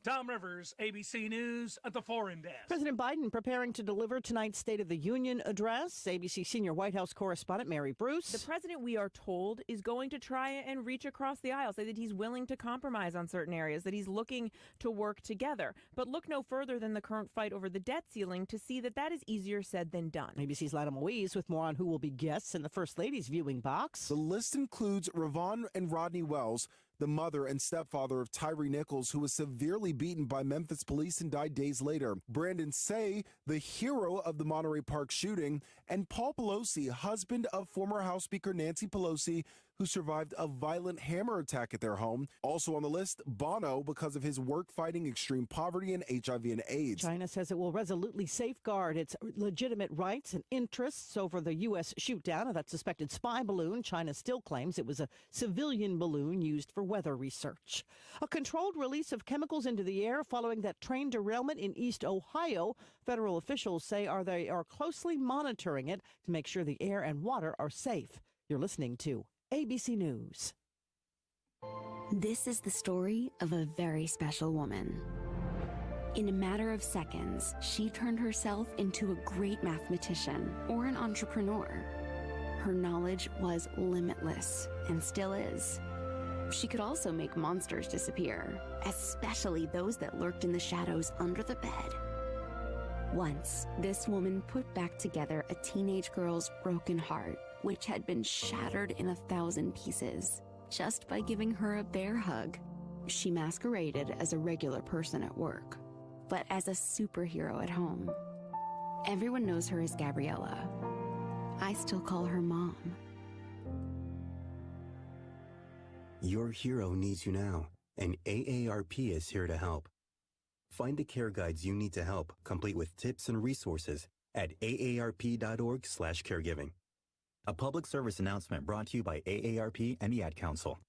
Tom Rivers, ABC News at the Foreign Desk. President Biden preparing to deliver tonight's State of the Union address. ABC senior White House correspondent Mary Bruce. The president, we are told, is going to try and reach across the aisle, say that he's willing to compromise on certain areas, that he's looking to work together. But look no further than the current fight over the debt ceiling to see that that is easier said than done. ABC's Lana Moise with more on who will be guests in the First Lady's viewing box. The list includes Ravon and Rodney Wells, the mother and stepfather of Tyree Nichols, who was severely beaten by Memphis police and died days later, Brandon Say, the hero of the Monterey Park shooting, and Paul Pelosi, husband of former House Speaker Nancy Pelosi, who survived a violent hammer attack at their home. Also on the list, Bono, because of his work fighting extreme poverty and HIV and AIDS. China says it will resolutely safeguard its legitimate rights and interests over the U.S. shoot-down of that suspected spy balloon. China still claims it was a civilian balloon used for weather research. A controlled release of chemicals into the air following that train derailment in East Ohio. Federal officials say they are closely monitoring it to make sure the air and water are safe. You're listening to ABC News. This is the story of a very special woman. In a matter of seconds, she turned herself into a great mathematician or an entrepreneur. Her knowledge was limitless and still is. She could also make monsters disappear, especially those that lurked in the shadows under the bed. Once, this woman put back together a teenage girl's broken heart, which had been shattered in 1,000 pieces, just by giving her a bear hug. She masqueraded as a regular person at work, but as a superhero at home. Everyone knows her as Gabriella. I still call her Mom. Your hero needs you now, and AARP is here to help. Find the care guides you need to help, complete with tips and resources at aarp.org/caregiving. A public service announcement brought to you by AARP and the Ad Council.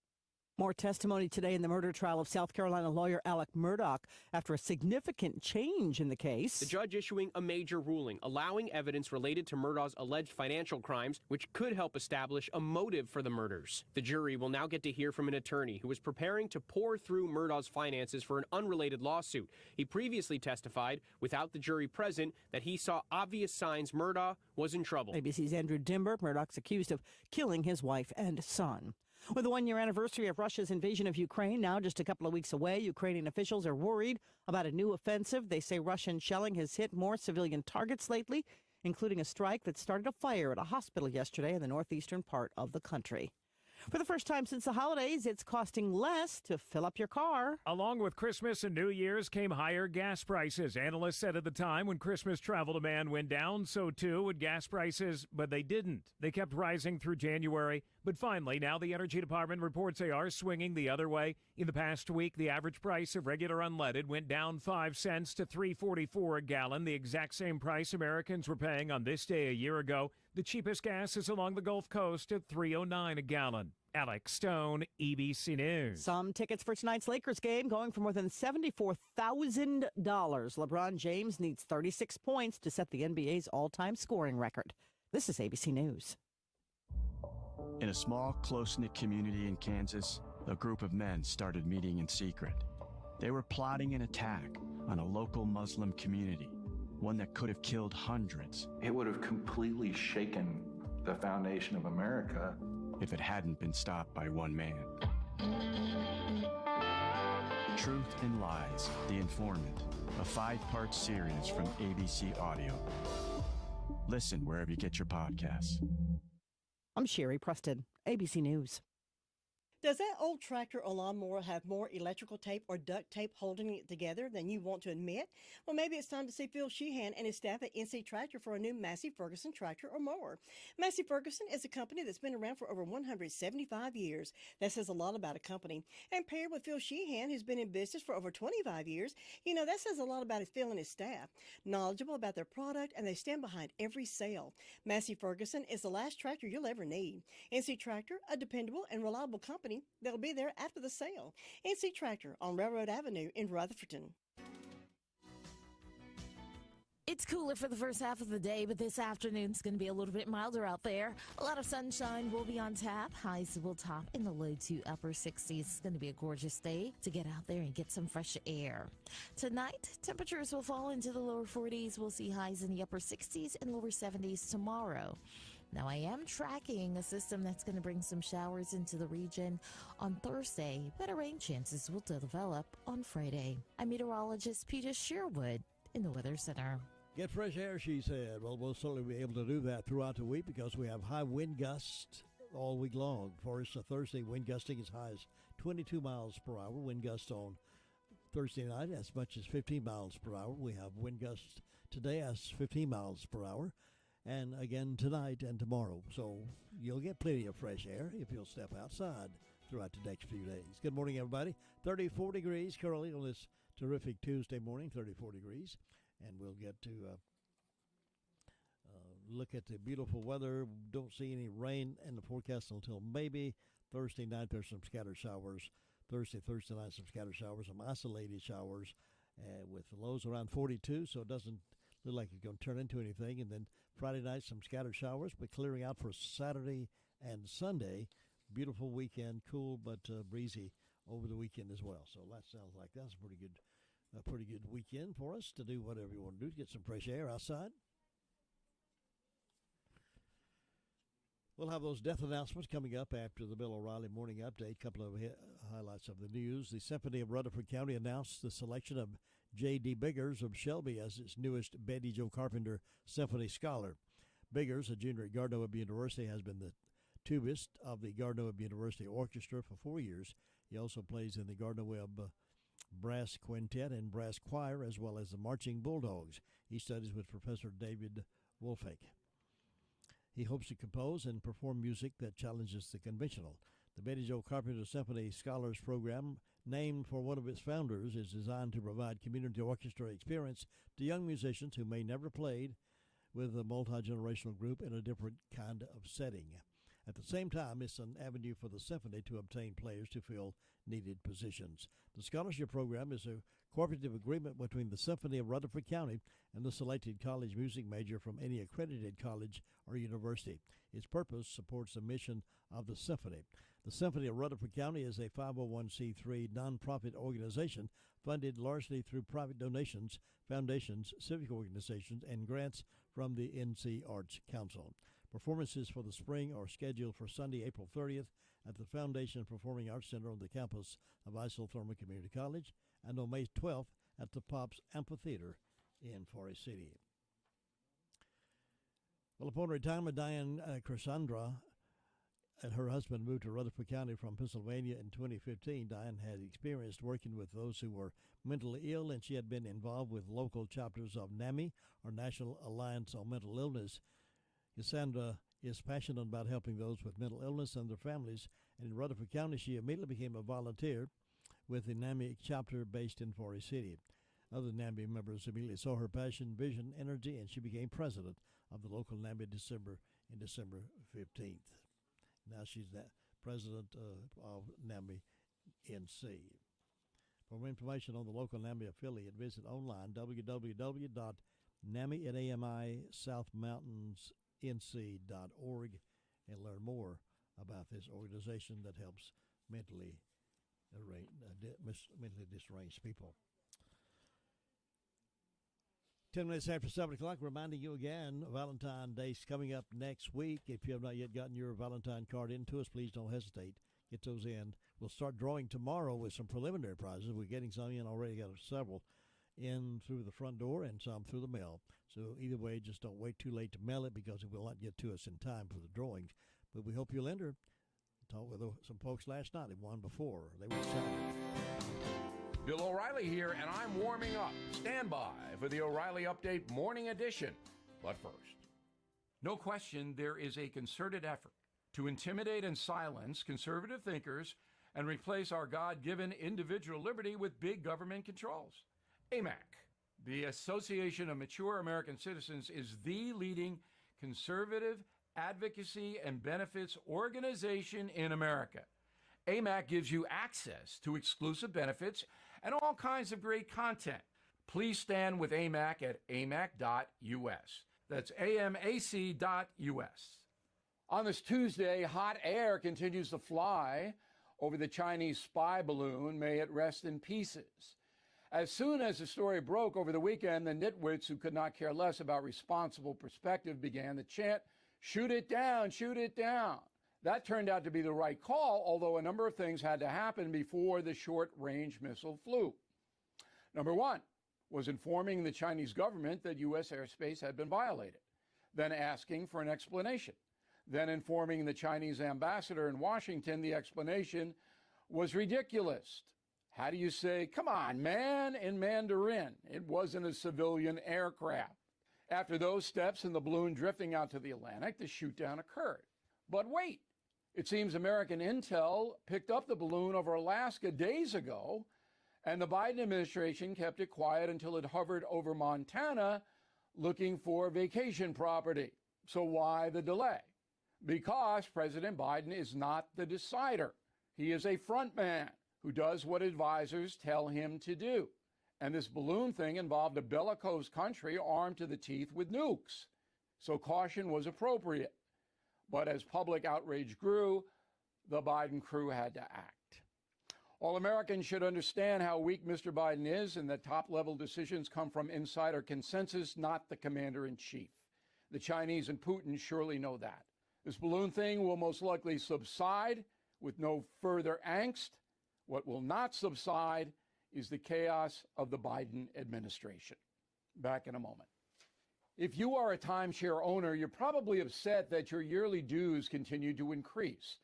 More testimony today in the murder trial of South Carolina lawyer Alec Murdaugh after a significant change in the case. The judge issuing a major ruling allowing evidence related to Murdaugh's alleged financial crimes, which could help establish a motive for the murders. The jury will now get to hear from an attorney who was preparing to pour through Murdaugh's finances for an unrelated lawsuit. He previously testified, without the jury present, that he saw obvious signs Murdaugh was in trouble. ABC's Andrew Dimber. Murdaugh's accused of killing his wife and son. With the one-year anniversary of Russia's invasion of Ukraine now just a couple of weeks away, Ukrainian officials are worried about a new offensive. They say Russian shelling has hit more civilian targets lately, including a strike that started a fire at a hospital yesterday in the northeastern part of the country. For the first time since the holidays, it's costing less to fill up your car. Along with Christmas and New Year's came higher gas prices. Analysts said at the time when Christmas travel demand went down, so too would gas prices, but they didn't. They kept rising through January, but finally, now the Energy Department reports they are swinging the other way. In the past week, the average price of regular unleaded went down 5 cents to $3.44 a gallon, the exact same price Americans were paying on this day a year ago. The cheapest gas is along the Gulf Coast at $3.09 a gallon. Alex Stone, ABC News. Some tickets for tonight's Lakers game going for more than $74,000. LeBron James needs 36 points to set the NBA's all-time scoring record. This is ABC News. In a small, close-knit community in Kansas, a group of men started meeting in secret. They were plotting an attack on a local Muslim community, one that could have killed hundreds. It would have completely shaken the foundation of America if it hadn't been stopped by one man. Truth and Lies, The Informant, a 5-part series from ABC Audio. Listen wherever you get your podcasts. I'm Sherry Preston, ABC News. Does that old tractor or lawnmower have more electrical tape or duct tape holding it together than you want to admit? Well, maybe it's time to see Phil Sheehan and his staff at NC Tractor for a new Massey Ferguson tractor or mower. Massey Ferguson is a company that's been around for over 175 years. That says a lot about a company. And paired with Phil Sheehan, who's been in business for over 25 years, that says a lot about Phil and his staff. Knowledgeable about their product, and they stand behind every sale. Massey Ferguson is the last tractor you'll ever need. NC Tractor, a dependable and reliable company that'll be there after the sale. NC Tractor on Railroad Avenue in Rutherford. It's cooler for the first half of the day, but this afternoon's going to be a little bit milder out there. A lot of sunshine will be on tap. Highs will top in the low to upper 60s. It's going to be a gorgeous day to get out there and get some fresh air. Tonight, temperatures will fall into the lower 40s. We'll see highs in the upper 60s and lower 70s tomorrow. Now, I am tracking a system that's going to bring some showers into the region on Thursday. Better rain chances will develop on Friday. I'm meteorologist Peter Sherwood in the Weather Center. Get fresh air, she said. Well, we'll certainly be able to do that throughout the week because we have high wind gusts all week long. For us, Thursday, wind gusting as high as 22 miles per hour. Wind gusts on Thursday night as much as 15 miles per hour. We have wind gusts today as 15 miles per hour. And again tonight and tomorrow. So you'll get plenty of fresh air if you'll step outside throughout the next few days. Good morning, everybody. 34 degrees currently on this terrific Tuesday morning, 34 degrees. And we'll get to look at the beautiful weather. Don't see any rain in the forecast until maybe Thursday night. There's some scattered showers. Thursday night, some scattered showers, some isolated showers with lows around 42, so it doesn't look like it's going to turn into anything. And then Friday night, some scattered showers, but clearing out for Saturday and Sunday. Beautiful weekend, cool but breezy over the weekend as well. So that sounds like that's a pretty good weekend for us to do whatever you want to do to get some fresh air outside. We'll have those death announcements coming up after the Bill O'Reilly Morning Update. A couple of highlights of the news. The Symphony of Rutherford County announced the selection of J.D. Biggers of Shelby as its newest Betty Jo Carpenter Symphony Scholar. Biggers, a junior at Gardner-Webb University, has been the tubist of the Gardner-Webb University Orchestra for 4 years. He also plays in the Gardner-Webb Brass Quintet and Brass Choir, as well as the Marching Bulldogs. He studies with Professor David Wolfake. He hopes to compose and perform music that challenges the conventional. The Betty Jo Carpenter Symphony Scholars Program, named for one of its founders, is designed to provide community orchestra experience to young musicians who may never played with a multi-generational group in a different kind of setting. At the same time, it's an avenue for the symphony to obtain players to fill needed positions. The scholarship program is a cooperative agreement between the Symphony of Rutherford County and the selected college music major from any accredited college or university. Its purpose supports the mission of the symphony. The Symphony of Rutherford County is a 501c3 nonprofit organization funded largely through private donations, foundations, civic organizations, and grants from the NC Arts Council. Performances for the spring are scheduled for Sunday, April 30th at the Foundation Performing Arts Center on the campus of Isotherma Community College and on May 12th at the Pops Amphitheater in Forest City. Well, upon retirement, Diane Chrysandra and her husband moved to Rutherford County from Pennsylvania in 2015. Diane had experienced working with those who were mentally ill, and she had been involved with local chapters of NAMI, or National Alliance on Mental Illness. Cassandra is passionate about helping those with mental illness and their families, and in Rutherford County, she immediately became a volunteer with the NAMI chapter based in Forest City. Other NAMI members immediately saw her passion, vision, energy, and she became president of the local NAMI in December 15th. Now she's the president of NAMI NC. For more information on the local NAMI affiliate, visit online www.NAMI@AMI-SouthMountainsNC.org and learn more about this organization that helps mentally disarranged people. 10 minutes after 7 o'clock, reminding you again, Valentine's Day is coming up next week. If you have not yet gotten your Valentine card into us, please don't hesitate. Get those in. We'll start drawing tomorrow with some preliminary prizes. We're getting some in already, got several in through the front door and some through the mail. So either way, just don't wait too late to mail it because it will not get to us in time for the drawings. But we hope you'll enter. Talked with some folks last night. They won before. They were excited. Bill O'Reilly here, and I'm warming up. Stand by for the O'Reilly Update Morning Edition. But first, no question there is a concerted effort to intimidate and silence conservative thinkers and replace our God-given individual liberty with big government controls. AMAC, the Association of Mature American Citizens, is the leading conservative advocacy and benefits organization in America. AMAC gives you access to exclusive benefits and all kinds of great content. Please stand with AMAC at amac.us. That's amac.us. On this Tuesday, hot air continues to fly over the Chinese spy balloon. May it rest in pieces. As soon as the story broke over the weekend, the nitwits who could not care less about responsible perspective began the chant, "Shoot it down, shoot it down." That turned out to be the right call, although a number of things had to happen before the short-range missile flew. Number one was informing the Chinese government that U.S. airspace had been violated, then asking for an explanation, then informing the Chinese ambassador in Washington the explanation was ridiculous. How do you say, "Come on, man," in Mandarin? It wasn't a civilian aircraft. After those steps and the balloon drifting out to the Atlantic, the shoot-down occurred. But wait, it seems American intel picked up the balloon over Alaska days ago, and the Biden administration kept it quiet until it hovered over Montana looking for vacation property. So why the delay? Because President Biden is not the decider. He is a front man who does what advisors tell him to do. And this balloon thing involved a bellicose country armed to the teeth with nukes. So caution was appropriate. But as public outrage grew, the Biden crew had to act. All Americans should understand how weak Mr. Biden is and that top-level decisions come from insider consensus, not the commander-in-chief. The Chinese and Putin surely know that. This balloon thing will most likely subside with no further angst. What will not subside is the chaos of the Biden administration. Back in a moment. If you are a timeshare owner, you're probably upset that your yearly dues continue to increase.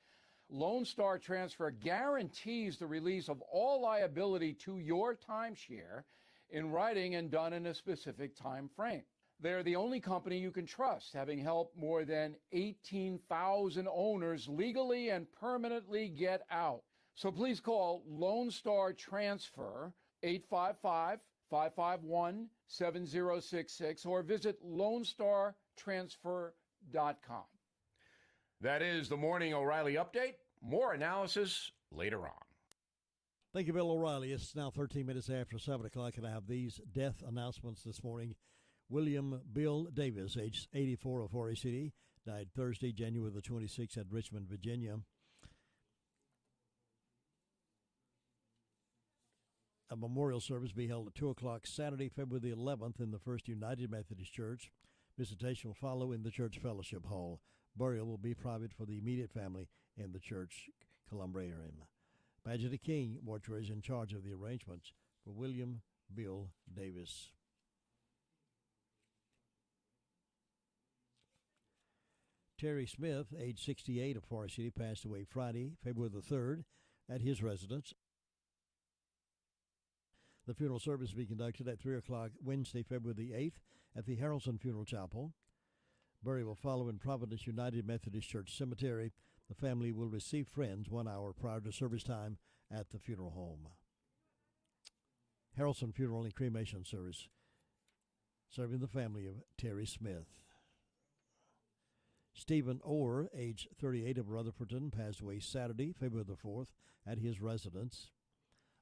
Lone Star Transfer guarantees the release of all liability to your timeshare in writing and done in a specific time frame. They're the only company you can trust, having helped more than 18,000 owners legally and permanently get out. So please call Lone Star Transfer 855-551-7066 or visit LoneStarTransfer.com. That is the Morning O'Reilly Update. More analysis later on. Thank you, Bill O'Reilly. It's now 13 minutes after 7 o'clock, and I have these death announcements this morning. William Bill Davis, age 84 of Forest City, died Thursday, January the 26th at Richmond, Virginia. A memorial service be held at 2 o'clock Saturday, February the 11th in the First United Methodist Church. Visitation will follow in the church fellowship hall. Burial will be private for the immediate family in the church columbarium. Badger King Mortuary is in charge of the arrangements for William Bill Davis. Terry Smith, age 68 of Forest City, passed away Friday, February the 3rd at his residence. The funeral service will be conducted at 3 o'clock Wednesday, February the 8th at the Harrelson Funeral Chapel. Burial will follow in Providence United Methodist Church Cemetery. The family will receive friends 1 hour prior to service time at the funeral home. Harrelson Funeral and Cremation Service, serving the family of Terry Smith. Stephen Orr, age 38 of Rutherfordton, passed away Saturday, February the 4th at his residence.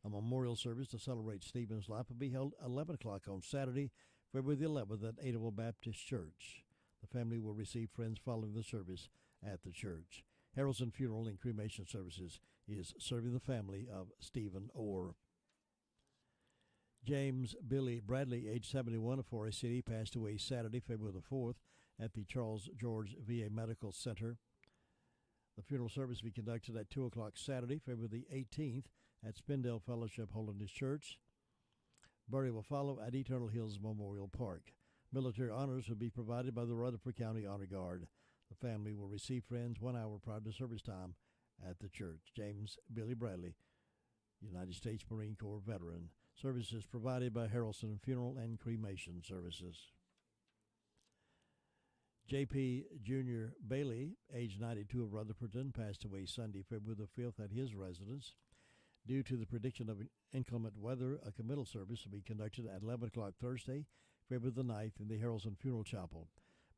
A memorial service to celebrate Stephen's life will be held 11 o'clock on Saturday, February the 11th at Adel Baptist Church. The family will receive friends following the service at the church. Harrelson Funeral and Cremation Services is serving the family of Stephen Orr. James Billy Bradley, age 71 of Forest City, passed away Saturday, February the 4th at the Charles George VA Medical Center. The funeral service will be conducted at 2 o'clock Saturday, February the 18th at Spindale Fellowship Holiness Church. Burial will follow at Eternal Hills Memorial Park. Military honors will be provided by the Rutherford County Honor Guard. The family will receive friends 1 hour prior to service time at the church. James Billy Bradley, United States Marine Corps veteran. Services provided by Harrelson Funeral and Cremation Services. J.P. Jr. Bailey, age 92 of Rutherfordton, passed away Sunday, February the 5th at his residence. Due to the prediction of inclement weather, a committal service will be conducted at 11 o'clock Thursday, February the 9th in the Harrelson Funeral Chapel.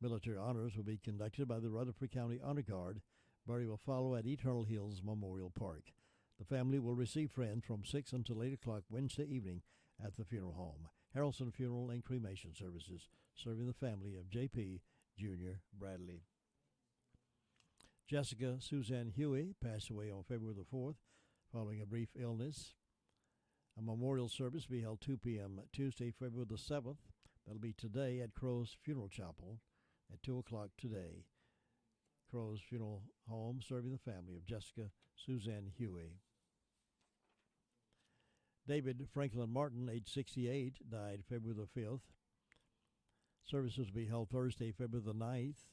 Military honors will be conducted by the Rutherford County Honor Guard. Burial will follow at Eternal Hills Memorial Park. The family will receive friends from 6 until 8 o'clock Wednesday evening at the funeral home. Harrelson Funeral and Cremation Services, serving the family of J.P. Jr. Bradley. Jessica Suzanne Huey passed away on February the 4th following a brief illness. A memorial service will be held 2 p.m. Tuesday, February the 7th. That'll be today at Crow's Funeral Chapel at 2 o'clock today. Crow's Funeral Home, serving the family of Jessica Suzanne Huey. David Franklin Martin, age 68, died February the 5th. Services will be held Thursday, February the 9th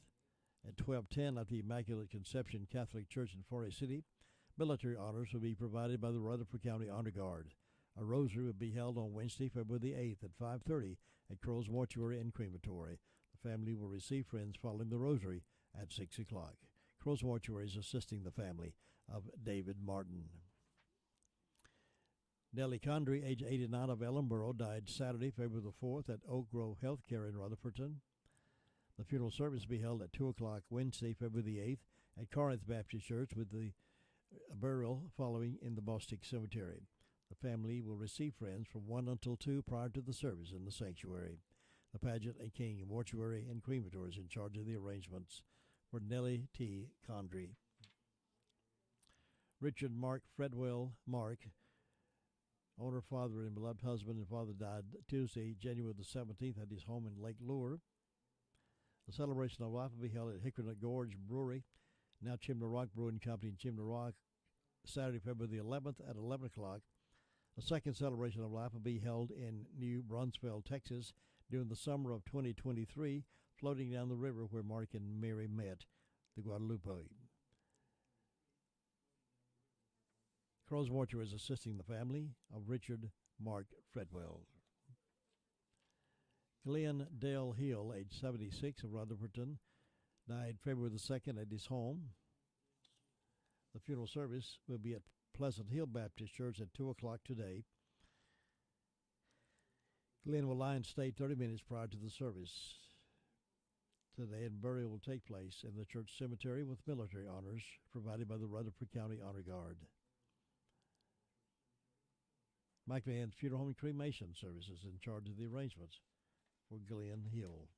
at 12:10 at the Immaculate Conception Catholic Church in Forest City. Military honors will be provided by the Rutherford County Honor Guard. A rosary will be held on Wednesday, February the 8th at 5:30 at Crow's Mortuary and Crematory. The family will receive friends following the rosary at 6 o'clock. Crow's Mortuary is assisting the family of David Martin. Nellie Condry, age 89, of Ellenboro, died Saturday, February the 4th at Oak Grove Healthcare in Rutherfordton. The funeral service will be held at 2 o'clock Wednesday, February the 8th at Corinth Baptist Church, with the burial following in the Bostic Cemetery. The family will receive friends from 1 until 2 prior to the service in the sanctuary. The Pageant and King Mortuary and Crematory is in charge of the arrangements for Nellie T. Condry. Richard Mark Fredwell Mark, owner, father, and beloved husband and father, died Tuesday, January the 17th at his home in Lake Lure. The celebration of life will be held at Hickory Nut Gorge Brewery, now Chimney Rock Brewing Company in Chimney Rock, Saturday, February the 11th at 11 o'clock. The second celebration of life will be held in New Brunswick, Texas, during the summer of 2023, floating down the river where Mark and Mary met, the Guadalupe. Crow's Mortuary is assisting the family of Richard Mark Fredwell. Glenn Dale Hill, age 76, of Rutherfordton, died February the 2nd at his home. The funeral service will be at Pleasant Hill Baptist Church at 2 o'clock today. Glenn will lie in state 30 minutes prior to the service today, and burial will take place in the church cemetery with military honors provided by the Rutherford County Honor Guard. Mike Van's Funeral Home and Cremation Services in charge of the arrangements for Glenn Hill.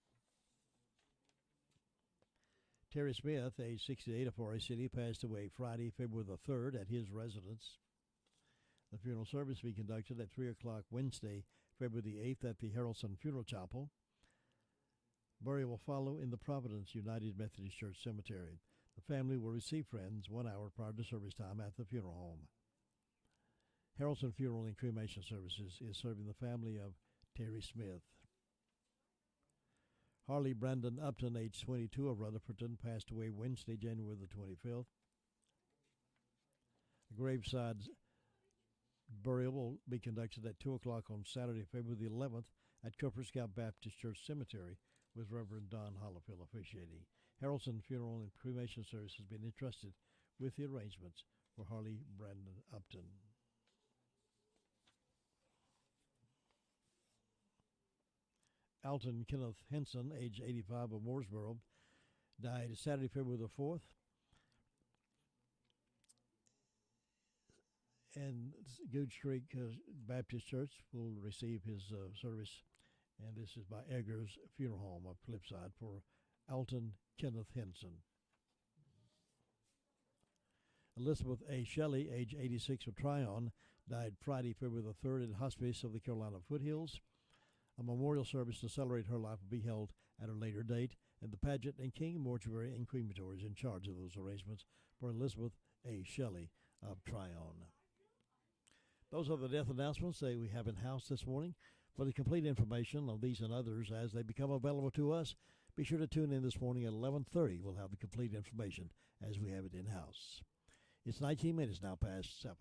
Terry Smith, age 68, of Forest City, passed away Friday, February the 3rd at his residence. The funeral service will be conducted at 3 o'clock Wednesday, February the 8th at the Harrelson Funeral Chapel. Burial will follow in the Providence United Methodist Church Cemetery. The family will receive friends 1 hour prior to service time at the funeral home. Harrelson Funeral and Cremation Services is serving the family of Terry Smith. Harley Brandon Upton, age 22, of Rutherfordton, passed away Wednesday, January the 25th. A graveside burial will be conducted at 2 o'clock on Saturday, February the 11th at Cooper's Gap Baptist Church Cemetery, with Reverend Don Hollifield officiating. Harrelson Funeral and Cremation Service has been entrusted with the arrangements for Harley Brandon Upton. Alton Kenneth Henson, age 85, of Mooresboro, died Saturday, February the 4th. And Gooch Creek Baptist Church will receive his service, and this is by Eggers Funeral Home of Cliffside for Alton Kenneth Henson. Elizabeth A. Shelley, age 86, of Tryon, died Friday, February the 3rd at Hospice of the Carolina Foothills. A memorial service to celebrate her life will be held at a later date, and the Pageant and King Mortuary and Crematory is in charge of those arrangements for Elizabeth A. Shelley of Tryon. Those are the death announcements that we have in-house this morning. For the complete information on these and others as they become available to us, be sure to tune in this morning at 11:30. We'll have the complete information as we have it in-house. It's 19 minutes now past 7.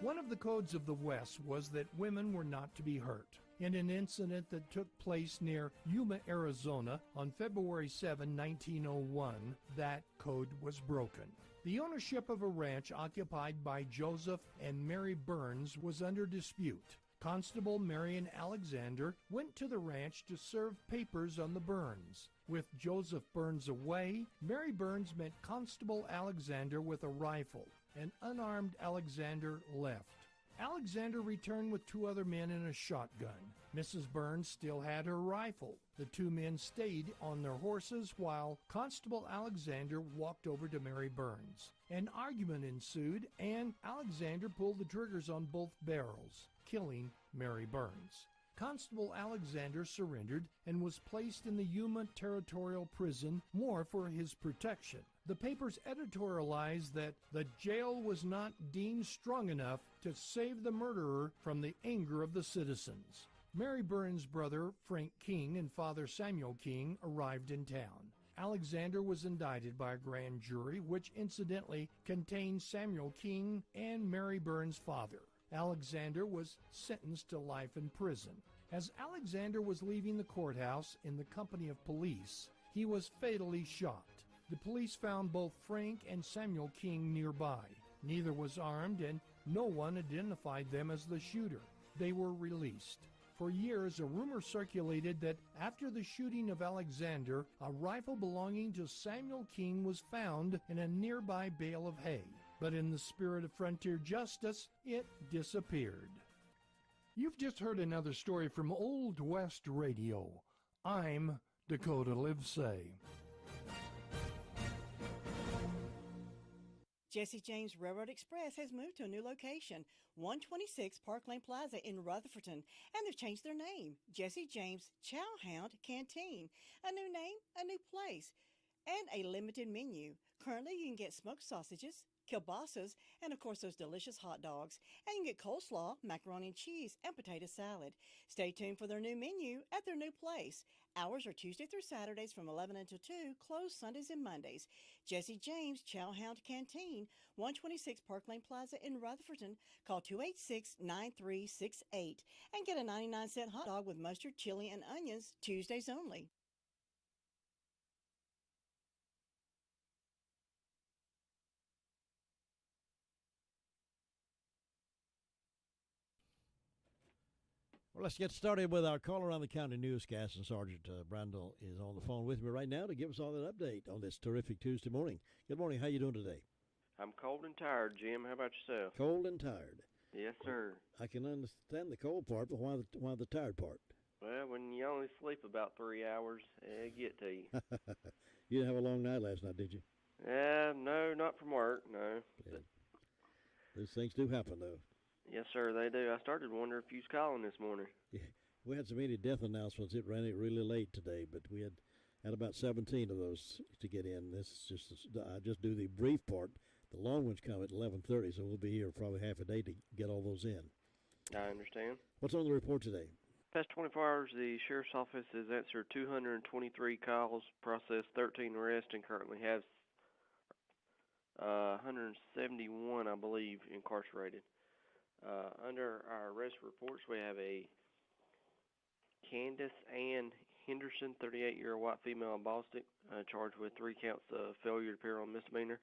One of the codes of the West was that women were not to be hurt. In an incident that took place near Yuma, Arizona on February 7, 1901, that code was broken. The ownership of a ranch occupied by Joseph and Mary Burns was under dispute. Constable Marion Alexander went to the ranch to serve papers on the Burns. With Joseph Burns away, Mary Burns met Constable Alexander with a rifle. An unarmed Alexander left. Alexander returned with 2 other men and a shotgun. Mrs. Burns still had her rifle. The 2 men stayed on their horses while Constable Alexander walked over to Mary Burns. An argument ensued, and Alexander pulled the triggers on both barrels, killing Mary Burns. Constable Alexander surrendered and was placed in the Yuma Territorial Prison more for his protection. The papers editorialized that the jail was not deemed strong enough to save the murderer from the anger of the citizens. Mary Burns' brother, Frank King, and father Samuel King arrived in town. Alexander was indicted by a grand jury, which incidentally contained Samuel King and Mary Burns' father. Alexander was sentenced to life in prison. As Alexander was leaving the courthouse in the company of police, he was fatally shot. The police found both Frank and Samuel King nearby. Neither was armed, and no one identified them as the shooter. They were released. For years, a rumor circulated that after the shooting of Alexander, a rifle belonging to Samuel King was found in a nearby bale of hay. But in the spirit of frontier justice, it disappeared. You've just heard another story from Old West Radio. I'm Dakota Livesay. Jesse James Railroad Express has moved to a new location, 126 Park Lane Plaza in Rutherfordton, and they've changed their name, Jesse James Chowhound Canteen. A new name, a new place, and a limited menu. Currently, you can get smoked sausages, kielbasa's, and of course those delicious hot dogs. And you can get coleslaw, macaroni and cheese, and potato salad. Stay tuned for their new menu at their new place. Hours are Tuesday through Saturdays from 11 until 2, closed Sundays and Mondays. Jesse James Chowhound Canteen, 126 Park Lane Plaza in Rutherfordton. Call 286-9368 and get a 99-cent hot dog with mustard, chili, and onions, Tuesdays only. Well, let's get started with our call around the county newscast, and Sergeant Brandel is on the phone with me right now to give us all an update on this terrific Tuesday morning. Good morning. How you doing today? I'm cold and tired, Jim. How about yourself? Cold and tired. Yes, sir. I can understand the cold part, but why the tired part? Well, when you only sleep about 3 hours, it get to you. You didn't have a long night last night, did you? No, not from work, no. Yeah. Those things do happen, though. Yes, sir, they do. I started wondering if you was calling this morning. Yeah. We had so many death announcements, it ran it really late today, but we had about 17 of those to get in. This is I just do the brief part. The long ones come at 11:30, so we'll be here probably half a day to get all those in. I understand. What's on the report today? Past 24 hours, the Sheriff's Office has answered 223 calls, processed 13 arrests, and currently has 171, I believe, incarcerated. Under our arrest reports, we have a Candace Ann Henderson, 38-year-old white female in Boston, charged with 3 counts of failure to appear on misdemeanor,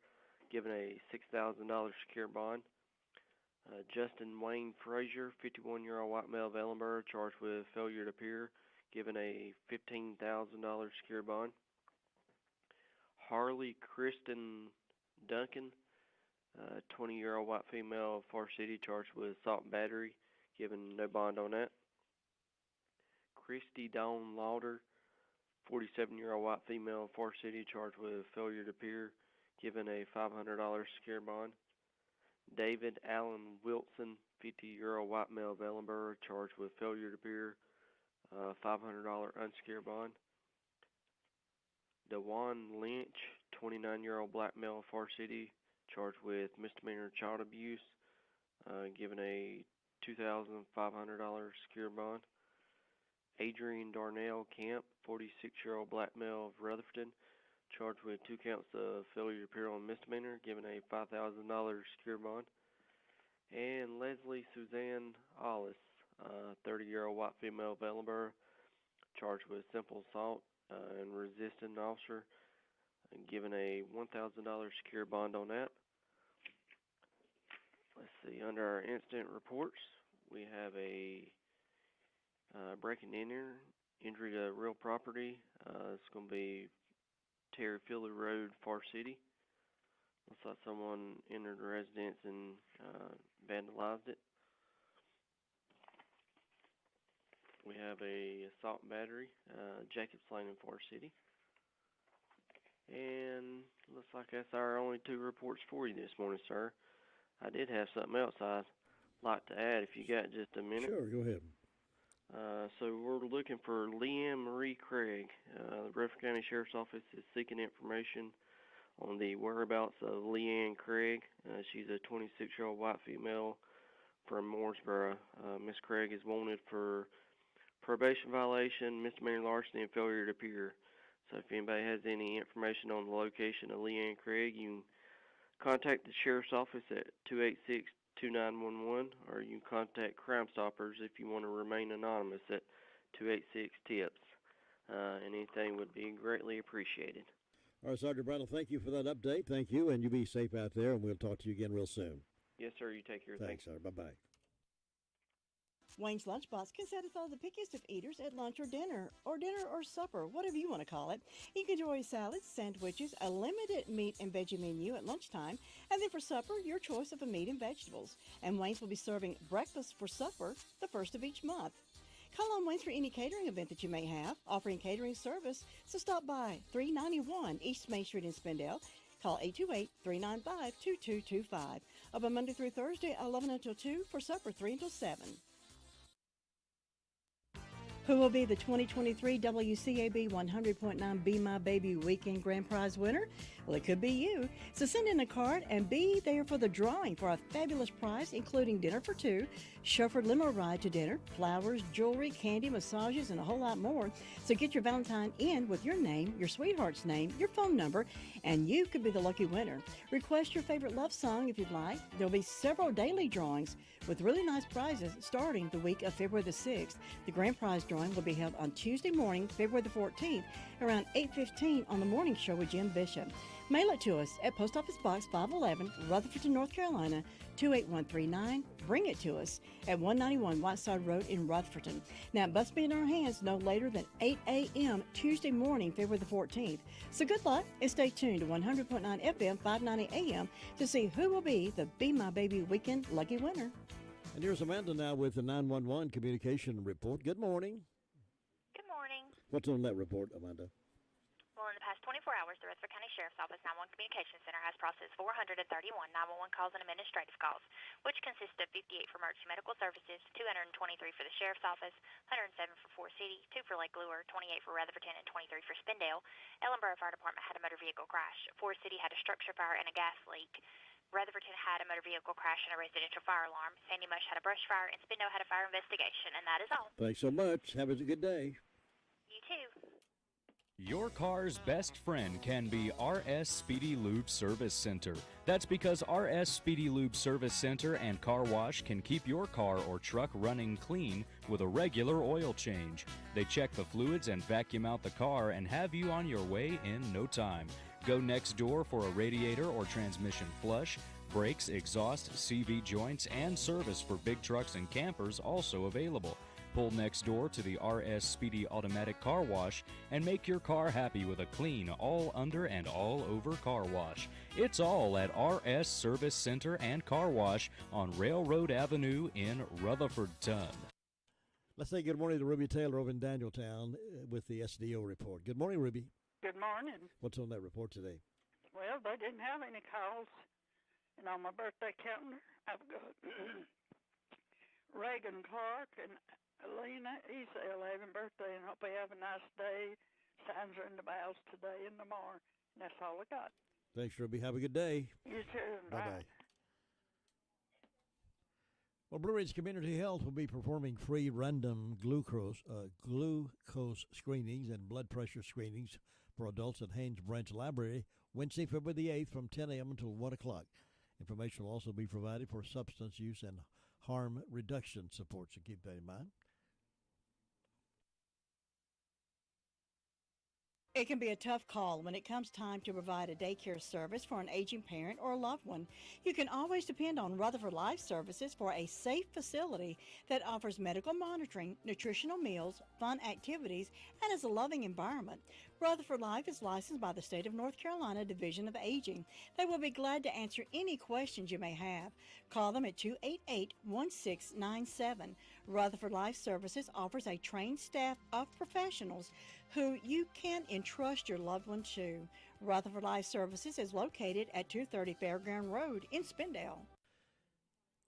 given a $6,000 secure bond. Justin Wayne Frazier, 51-year-old white male of Ellenborough, charged with failure to appear, given a $15,000 secure bond. Harley Kristen Duncan, 20-year-old white female of Far City, charged with assault and battery, given no bond on that. Christy Dawn Lauder, 47-year-old white female of Far City, charged with failure to appear, given a $500 secure bond. David Allen Wilson, 50-year-old white male of Ellenborough, charged with failure to appear, $500 unsecured bond. DeJuan Lynch, 29-year-old black male of Far City, charged with misdemeanor child abuse, given a $2,500 secure bond. Adrian Darnell Camp, 46-year-old black male of Rutherfordton, charged with 2 counts of failure to appear on misdemeanor, given a $5,000 secure bond. And Leslie Suzanne Hollis, 30-year-old white female of Ellenborough, charged with simple assault and resisting an officer, and given a $1,000 secure bond on that. Let's see, under our incident reports, We have a break and enter, injury to real property. It's going to be Terry Philly Road, Far City. Looks like someone entered the residence and vandalized it. We have a assault and battery, Jacobs Lane in Far City. And looks like that's our only 2 reports for you this morning, sir. I did have something else I'd like to add if you got just a minute. Sure, go ahead. So we're looking for Leanne Marie Craig. The Rutherford County Sheriff's Office is seeking information on the whereabouts of Leanne Craig. She's a 26-year-old white female from Mooresboro. Miss Craig is wanted for probation violation, misdemeanor larceny, and failure to appear. So if anybody has any information on the location of Leanne Craig, you can contact the Sheriff's Office at 286-2911, or you can contact Crime Stoppers if you want to remain anonymous at 286-TIPS. And anything would be greatly appreciated. All right, Sergeant Brown, thank you for that update. Thank you, and you be safe out there, and we'll talk to you again real soon. Yes, sir. You take care. Thanks, sir. Bye-bye. Wayne's Lunchbox can satisfy the pickiest of eaters at lunch or dinner or supper, whatever you want to call it. You can enjoy salads, sandwiches, a limited meat and veggie menu at lunchtime, and then for supper, your choice of a meat and vegetables. And Wayne's will be serving breakfast for supper the first of each month. Call on Wayne's for any catering event that you may have, offering catering service, so stop by 391 East Main Street in Spindale. Call 828-395-2225. Open Monday through Thursday, 11 until 2, for supper, 3 until 7. Who will be the 2023 WCAB 100.9 Be My Baby Weekend Grand Prize winner? Well, it could be you. So send in a card and be there for the drawing for a fabulous prize, including dinner for 2, chauffeured limo ride to dinner, flowers, jewelry, candy, massages, and a whole lot more. So get your Valentine in with your name, your sweetheart's name, your phone number, and you could be the lucky winner. Request your favorite love song if you'd like. There'll be several daily drawings with really nice prizes starting the week of February the 6th. The grand prize drawing will be held on Tuesday morning, February the 14th, around 8:15 on the morning show with Jim Bishop. Mail it to us at Post Office Box 511, Rutherford, North Carolina, 28139. Bring it to us at 191 Whiteside Road in Rutherford. Now, it must be in our hands no later than 8 a.m. Tuesday morning, February the 14th. So good luck and stay tuned to 100.9 FM, 590 AM to see who will be the Be My Baby Weekend lucky winner. And here's Amanda now with the 911 communication report. Good morning. Good morning. What's on that report, Amanda? Well, in the past 24 hours, the Rutherford County Sheriff's Office 911 Communications Center has processed 431 911 calls and administrative calls, which consist of 58 for emergency medical services, 223 for the Sheriff's Office, 107 for Fort City, 2 for Lake Lure, 28 for Rutherfordton, and 23 for Spindale. Ellenboro Fire Department had a motor vehicle crash. Fort City had a structure fire and a gas leak. Rutherfordton had a motor vehicle crash and a residential fire alarm. Sandy Mush had a brush fire, and Spindale had a fire investigation, and that is all. Thanks so much. Have a good day. You too. Your car's best friend can be RS Speedy Lube Service Center. That's because RS Speedy Lube Service Center and Car Wash can keep your car or truck running clean with a regular oil change. They check the fluids and vacuum out the car and have you on your way in no time. Go next door for a radiator or transmission flush, brakes, exhaust, CV joints, and service for big trucks and campers also available. Pull next door to the RS Speedy Automatic Car Wash and make your car happy with a clean, all under and all over car wash. It's all at RS Service Center and Car Wash on Railroad Avenue in Rutherfordton. Let's say good morning to Ruby Taylor over in Danieltown with the SDO report. Good morning, Ruby. Good morning. What's on that report today? Well, they didn't have any calls. And on my birthday calendar, I've got Reagan Clark and Alina Esel having birthday, and hope they have a nice day. Signs are in the boughs today and tomorrow. And that's all I got. Thanks, Ruby. Have a good day. You too. Bye-bye. Well, Blue Ridge Community Health will be performing free random glucose screenings and blood pressure screenings for adults at Haynes Branch Library Wednesday, February the 8th from 10 a.m. until 1 o'clock. Information will also be provided for substance use and harm reduction support, so keep that in mind. It can be a tough call when it comes time to provide a daycare service for an aging parent or a loved one. You can always depend on Rutherford Life Services for a safe facility that offers medical monitoring, nutritional meals, fun activities, and is a loving environment. Rutherford Life is licensed by the State of North Carolina Division of Aging. They will be glad to answer any questions you may have. Call them at 288-1697. Rutherford Life Services offers a trained staff of professionals who you can entrust your loved one to. Rutherford Life Services is located at 230 Fairground Road in Spindale.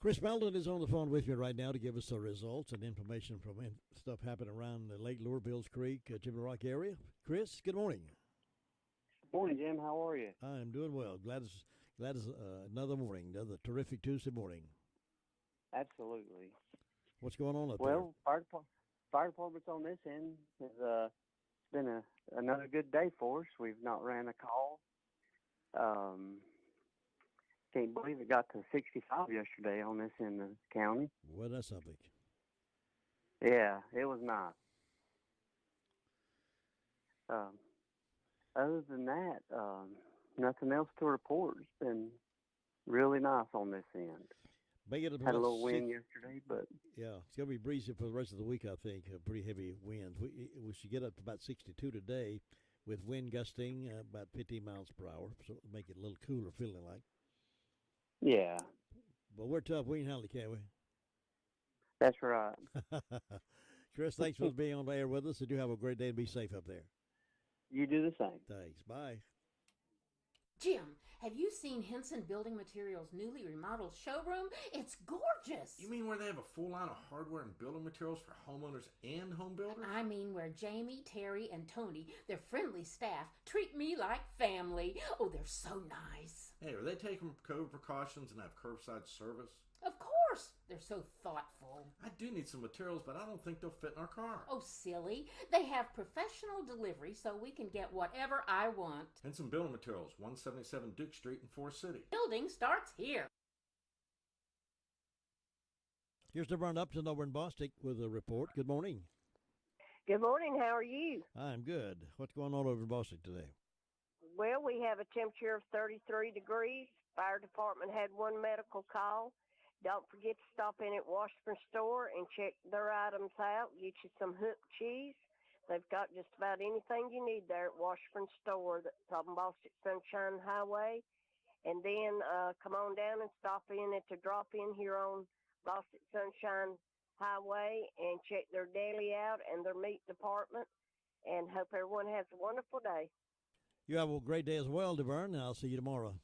Chris Meldon is on the phone with me right now to give us the results and information from stuff happening around the Lake Lure, Bills Creek, Jimmy Rock area. Chris, good morning. Good morning, Jim. How are you? I'm doing well. Glad it's another morning, another terrific Tuesday morning. Absolutely. What's going on up well, fire department's on this end. It's been another good day for us. We've not ran a call. Can't believe it got to 65 yesterday on this end of the county. Well, that's something. Yeah, it was nice. Other than that, nothing else to report. It's been really nice on this end. Had a little wind yesterday, but yeah, it's gonna be breezy for the rest of the week. I think pretty heavy winds. We should get up to about 62 today, with wind gusting about 15 miles per hour, so it'll make it a little cooler feeling like. Yeah, but we're tough. We can handle it, can't we? That's right. Chris, thanks for being on the air with us. And do have a great day and be safe up there. You do the same. Thanks. Bye. Jim, have you seen Henson Building Materials' newly remodeled showroom? It's gorgeous. You mean where they have a full line of hardware and building materials for homeowners and home builders? I mean where Jamie, Terry, and Tony, their friendly staff, treat me like family. Oh, they're so nice. Hey, are they taking COVID precautions and have curbside service? Of course. They're so thoughtful. I do need some materials, but I don't think they'll fit in our car. Oh, silly. They have professional delivery so we can get whatever I want. Henson Building Materials, 177 Duke Street in Forest City. Building starts here. Here's Devon Upton over in Bostic with a report. Good morning. Good morning. How are you? I'm good. What's going on over in Bostic today? Well, we have a temperature of 33 degrees. Fire department had one medical call. Don't forget to stop in at Washburn Store and check their items out. Get you some hook cheese. They've got just about anything you need there at Washburn Store that's on Bostic Sunshine Highway. And then come on down and stop in at the drop-in here on Bostic Sunshine Highway and check their deli out and their meat department. And hope everyone has a wonderful day. You have a great day as well, Devern, and I'll see you tomorrow.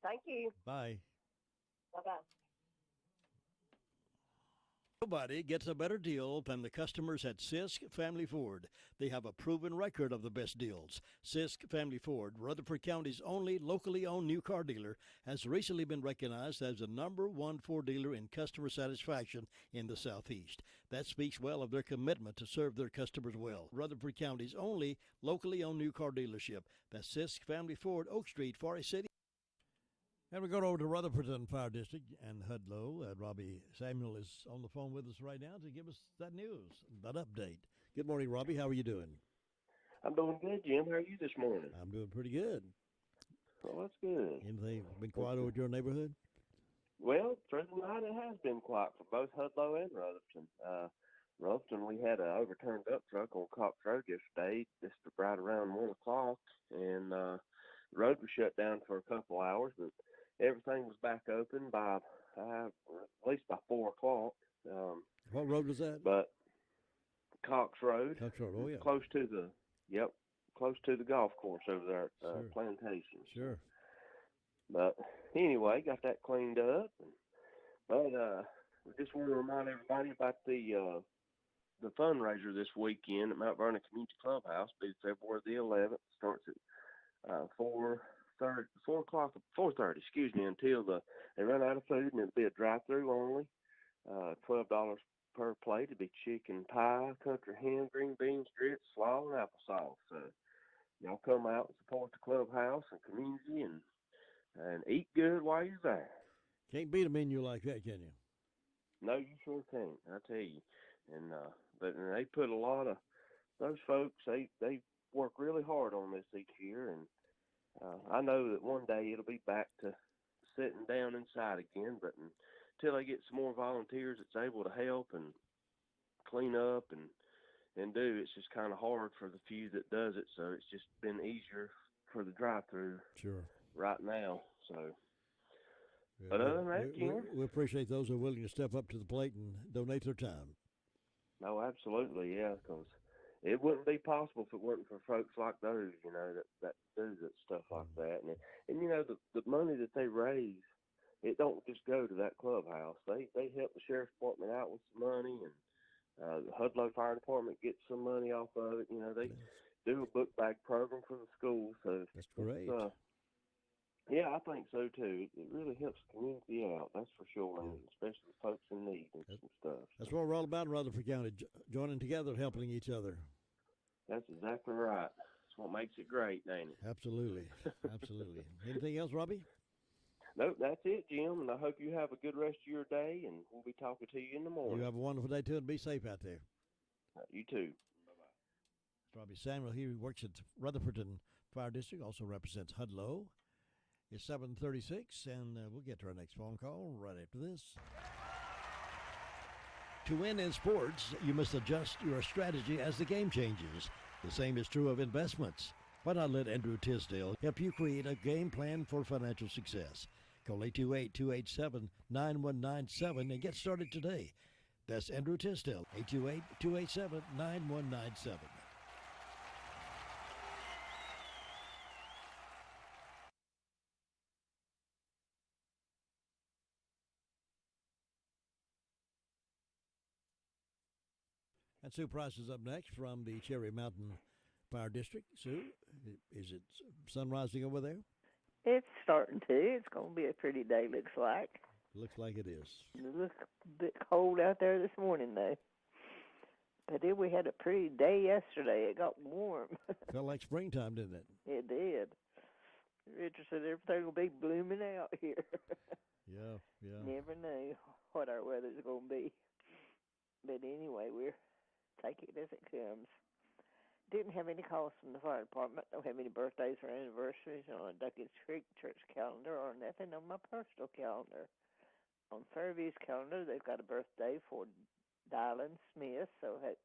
Thank you. Bye. Bye-bye. Nobody gets a better deal than the customers at Sisk Family Ford. They have a proven record of the best deals. Sisk Family Ford, Rutherford County's only locally owned new car dealer, has recently been recognized as the #1 Ford dealer in customer satisfaction in the Southeast. That speaks well of their commitment to serve their customers well. Rutherford County's only locally owned new car dealership. That's Sisk Family Ford, Oak Street, Forest City. And we go over to Rutherford Fire District and Hudlow. Robbie Samuel is on the phone with us right now to give us that news, that update. Good morning, Robbie. How are you doing? I'm doing good, Jim. How are you this morning? I'm doing pretty good. Oh, that's good. Anything been quiet over at your neighborhood? Well, through the night it has been quiet for both Hudlow and Rutherford. Rutherford, we had an overturned dump truck on Cox Road yesterday, just right around 1 o'clock, and the road was shut down for a couple hours, but everything was back open by at least by 4 o'clock. What road was that? But Cox Road. Cox Road, oh yeah. Close to the golf course over there at Sure. Plantation. Sure. But anyway, got that cleaned up. But we just want to remind everybody about the fundraiser this weekend at Mount Vernon Community Clubhouse. It'll be February the 11th. Starts at 4:30, until they run out of food, and it'll be a drive-through only. $12 per plate. It'll be chicken pie, country ham, green beans, grits, slaw, and applesauce. Y'all come out and support the clubhouse and community, and eat good while you're there. Can't beat a menu like that, can you? No, you sure can't. I tell you. And but they put a lot of those folks. They work really hard on this each year, and I know that one day it'll be back to sitting down inside again, but until I get some more volunteers that's able to help and clean up and do, it's just kind of hard for the few that does it, so it's just been easier for the drive-through right now. So, Yeah, but other than that, we appreciate those who are willing to step up to the plate and donate their time. No, absolutely, yeah, because it wouldn't be possible if it wasn't for folks like those, that do that stuff like that. And the money that they raise, it don't just go to that clubhouse. They help the sheriff's department out with some money, and the Hudlow Fire Department gets some money off of it. They do a book bag program for the schools. So that's great. Yeah, I think so too. It really helps the community out, that's for sure, and especially the folks in need and some stuff. That's what we're all about in Rutherford County, joining together, helping each other. That's exactly right. That's what makes it great, ain't it? Absolutely. Absolutely. Anything else, Robbie? Nope, that's it, Jim, and I hope you have a good rest of your day, and we'll be talking to you in the morning. You have a wonderful day, too, and be safe out there. You too. Bye-bye. Robbie Samuel, he works at Rutherford Fire District, also represents Hudlow. It's 7:36, and we'll get to our next phone call right after this. To win in sports, you must adjust your strategy as the game changes. The same is true of investments. Why not let Andrew Tisdale help you create a game plan for financial success? Call 828-287-9197 and get started today. That's Andrew Tisdale, 828-287-9197. And Sue Price is up next from the Cherry Mountain Fire District. Sue, is it sun rising over there? It's starting to. It's going to be a pretty day, looks like. Looks like it is. It looks a bit cold out there this morning, though. But then we had a pretty day yesterday. It got warm. Felt like springtime, didn't it? It did. Richard said everything will be blooming out here. Yeah. Never know what our weather's going to be. But anyway, we're take it as it comes. Didn't have any calls from the fire department. Don't have any birthdays or anniversaries on Duckins Creek church calendar or nothing on my personal calendar. On Fairview's calendar, they've got a birthday for Dylan Smith, so hope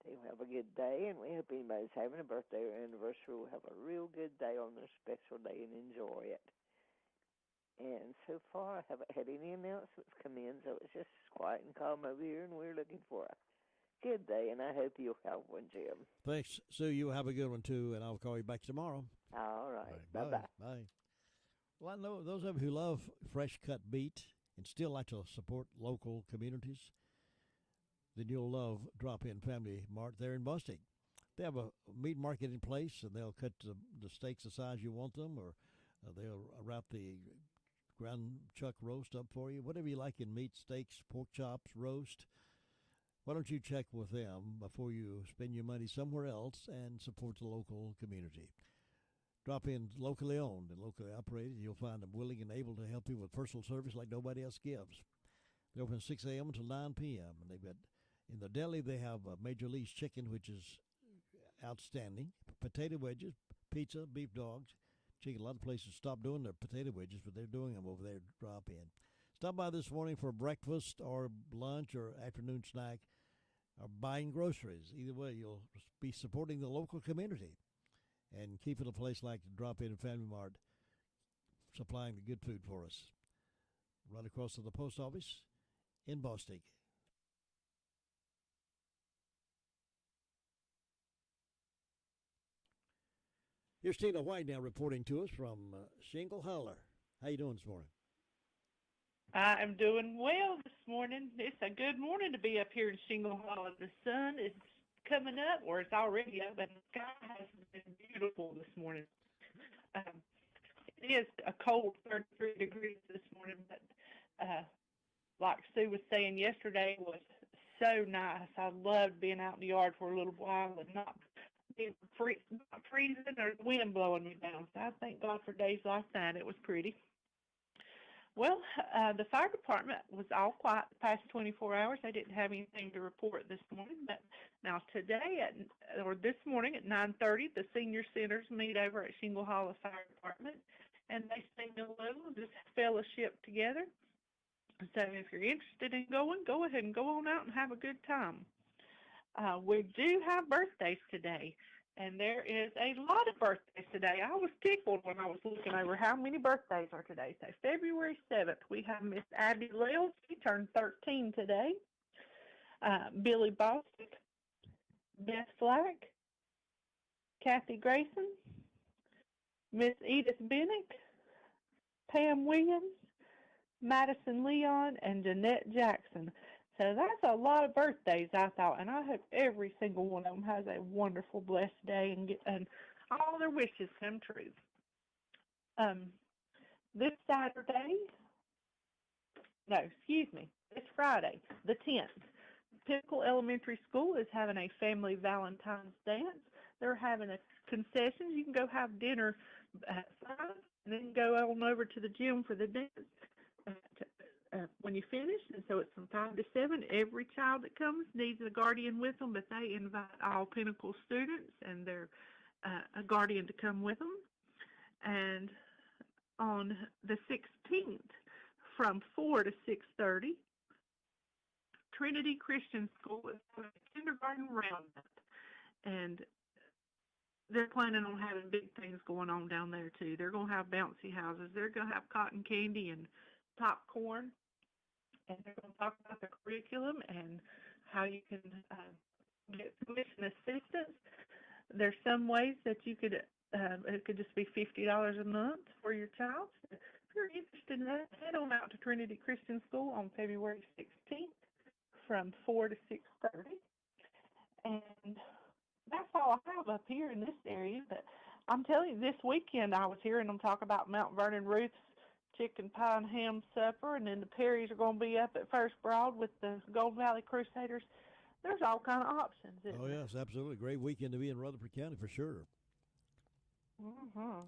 they'll have a good day, and we hope anybody's having a birthday or anniversary will have a real good day on their special day and enjoy it. And so far, I haven't had any announcements come in, so it's just quiet and calm over here, and we're looking for a good day, and I hope you'll have one, Jim. Thanks, Sue. You have a good one, too, and I'll call you back tomorrow. All right. Bye-bye. Bye. Well, I know those of you who love fresh-cut meat and still like to support local communities, then you'll love Drop-In Family Mart there in Bostic. They have a meat market in place, and they'll cut the steaks the size you want them, or they'll wrap the ground chuck roast up for you, whatever you like in meat, steaks, pork chops, roast. Why don't you check with them before you spend your money somewhere else and support the local community? Drop in locally owned and locally operated. You'll find them willing and able to help you with personal service like nobody else gives. They're open 6 a.m. until 9 p.m. And they've got, in the deli, they have Major Lee's chicken, which is outstanding. Potato wedges, pizza, beef dogs, chicken. A lot of places stop doing their potato wedges, but they're doing them over there at Drop In. Stop by this morning for breakfast or lunch or afternoon snack or buying groceries. Either way, you'll be supporting the local community and keeping a place like Drop In Family Mart supplying the good food for us. Right across to the post office in Bostic. Here's Tina White now reporting to us from Shingle Holler. How you doing this morning? I'm doing well this morning. It's a good morning to be up here in Shingle Hollow. The sun is coming up, or it's already up, and the sky has been beautiful this morning. It is a cold 33 degrees this morning, but like Sue was saying, yesterday was so nice. I loved being out in the yard for a little while and not being not freezing or the wind blowing me down. So I thank God for days like that. It was pretty. Well, the fire department was all quiet the past 24 hours. They didn't have anything to report this morning. But now today this morning at 9:30, the senior centers meet over at Shingle Hollow Fire Department, and they sing a little, just fellowship together. So if you're interested in going, go ahead and go on out and have a good time. We do have birthdays today, and there is a lot of birthdays today. I was tickled when I was looking over how many birthdays are today. So February 7th, we have Miss Abby Lills. She turned 13 today. Billy Bostic, Beth Flack, Kathy Grayson, Miss Edith Bennick, Pam Williams, Madison Leon, and Jeanette Jackson. So that's a lot of birthdays, I thought, and I hope every single one of them has a wonderful, blessed day and all their wishes come true. This Friday, the 10th, Pinnacle Elementary School is having a family Valentine's dance. They're having a concessions. You can go have dinner at 5 and then go on over to the gym for the dance when you finish. And so it's from 5 to 7. Every child that comes needs a guardian with them, but they invite all Pinnacle students and their a guardian to come with them. And on the 16th, from 4 to 6:30, Trinity Christian School is having a kindergarten roundup, and they're planning on having big things going on down there too. They're going to have bouncy houses. They're going to have cotton candy and popcorn, and they're going to talk about the curriculum and how you can get tuition assistance. There's some ways that you could, it could just be $50 a month for your child. If you're interested in that, head on out to Trinity Christian School on February 16th from 4 to 6:30. And that's all I have up here in this area. But I'm telling you, this weekend I was hearing them talk about Mount Vernon Ruth's chicken pie and ham supper, and then the Perrys are going to be up at First Broad with the Gold Valley Crusaders. There's all kind of options. Oh, yes, absolutely. Great weekend to be in Rutherford County for sure. Mm-hmm.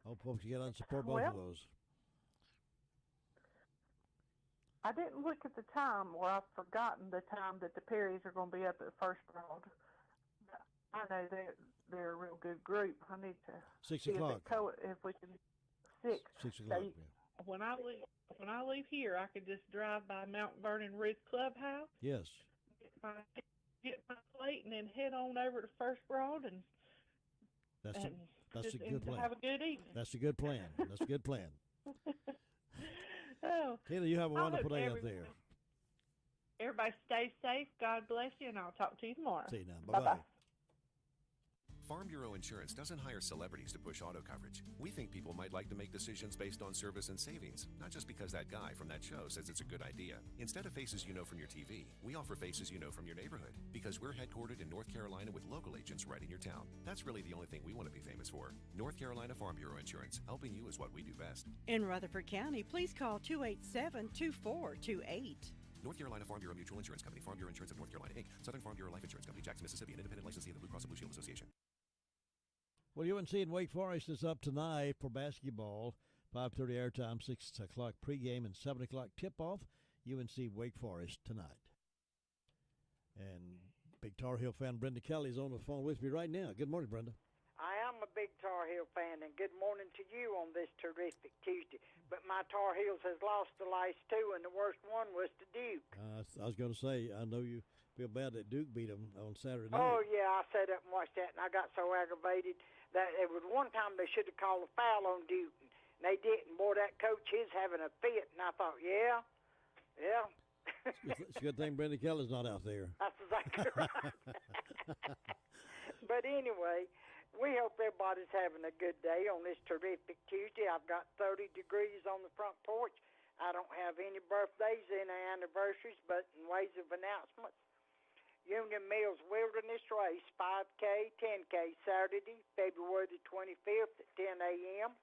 Hope folks get on and support both of those. I didn't look at the time, or I've forgotten the time that the Perrys are going to be up at First Broad. I know they're a real good group. I need to 6 o'clock. If we can 6. 6 o'clock. So when I leave here, I could just drive by Mount Vernon Ruth Clubhouse. Yes. Get my plate and then head on over to First Broad and that's a good plan. Have a good evening. That's a good plan. That's a good plan. Oh, Kayla, you have a wonderful day up there. Everybody stay safe. God bless you, and I'll talk to you tomorrow. See you now. Bye-bye. Farm Bureau Insurance doesn't hire celebrities to push auto coverage. We think people might like to make decisions based on service and savings, not just because that guy from that show says it's a good idea. Instead of faces you know from your TV, we offer faces you know from your neighborhood, because we're headquartered in North Carolina with local agents right in your town. That's really the only thing we want to be famous for. North Carolina Farm Bureau Insurance, helping you is what we do best. In Rutherford County, please call 287-2428. North Carolina Farm Bureau Mutual Insurance Company, Farm Bureau Insurance of North Carolina, Inc., Southern Farm Bureau Life Insurance Company, Jackson, Mississippi, an independent licensee of the Blue Cross and Blue Shield Association. Well, UNC and Wake Forest is up tonight for basketball. 5:30 airtime, 6 o'clock pregame, and 7 o'clock tip-off. UNC Wake Forest tonight. And big Tar Heel fan Brenda Kelly is on the phone with me right now. Good morning, Brenda. I am a big Tar Heel fan, and good morning to you on this terrific Tuesday. But my Tar Heels has lost the last two, and the worst one was to Duke. I was going to say, I know you feel bad that Duke beat them on Saturday night. Oh, yeah, I sat up and watched that, and I got so aggravated that it was one time they should have called a foul on Duke, and they didn't. Boy, that coach is having a fit, and I thought, yeah. It's a good thing Brenda Kelly's not out there. That's exactly right. But anyway, we hope everybody's having a good day on this terrific Tuesday. I've got 30 degrees on the front porch. I don't have any birthdays, any anniversaries, but in ways of announcements, Union Mills Wilderness Race, 5K, 10K, Saturday, February the 25th at 10 a.m.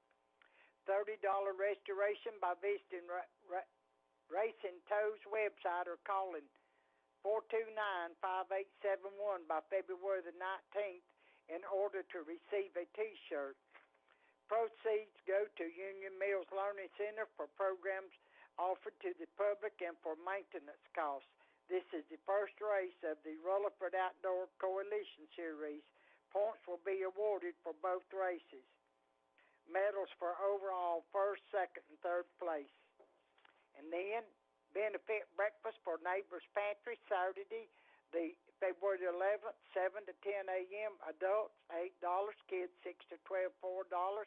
$30 restoration by visiting Racing Toes website or calling 429-5871 by February the 19th in order to receive a T-shirt. Proceeds go to Union Mills Learning Center for programs offered to the public and for maintenance costs. This is the first race of the Rutherford Outdoor Coalition Series. Points will be awarded for both races. Medals for overall first, second, and third place. And then benefit breakfast for Neighbors Pantry Saturday, the February 11th, 7 to 10 a.m. Adults $8, kids 6 to 12 $4, 5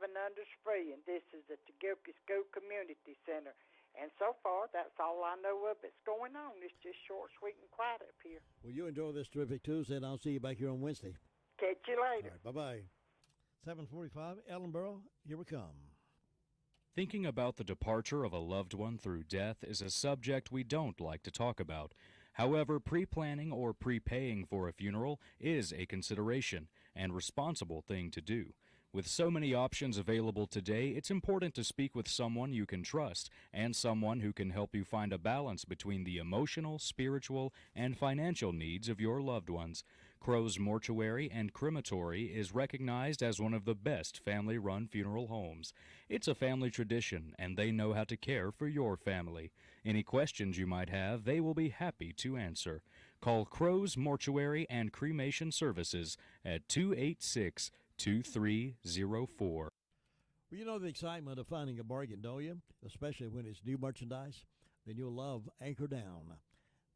and under is free. And this is at the Gilkey School Community Center. And so far, that's all I know of that's going on. It's just short, sweet, and quiet up here. Well, you enjoy this terrific Tuesday, and I'll see you back here on Wednesday. Catch you later. All right, bye-bye. 7:45, Ellenboro, here we come. Thinking about the departure of a loved one through death is a subject we don't like to talk about. However, pre-planning or prepaying for a funeral is a consideration and responsible thing to do. With so many options available today, it's important to speak with someone you can trust and someone who can help you find a balance between the emotional, spiritual, and financial needs of your loved ones. Crow's Mortuary and Crematory is recognized as one of the best family-run funeral homes. It's a family tradition, and they know how to care for your family. Any questions you might have, they will be happy to answer. Call Crow's Mortuary and Cremation Services at 286-2304. Well, you know the excitement of finding a bargain, don't you? Especially when it's new merchandise. Then you'll love Anchor Down.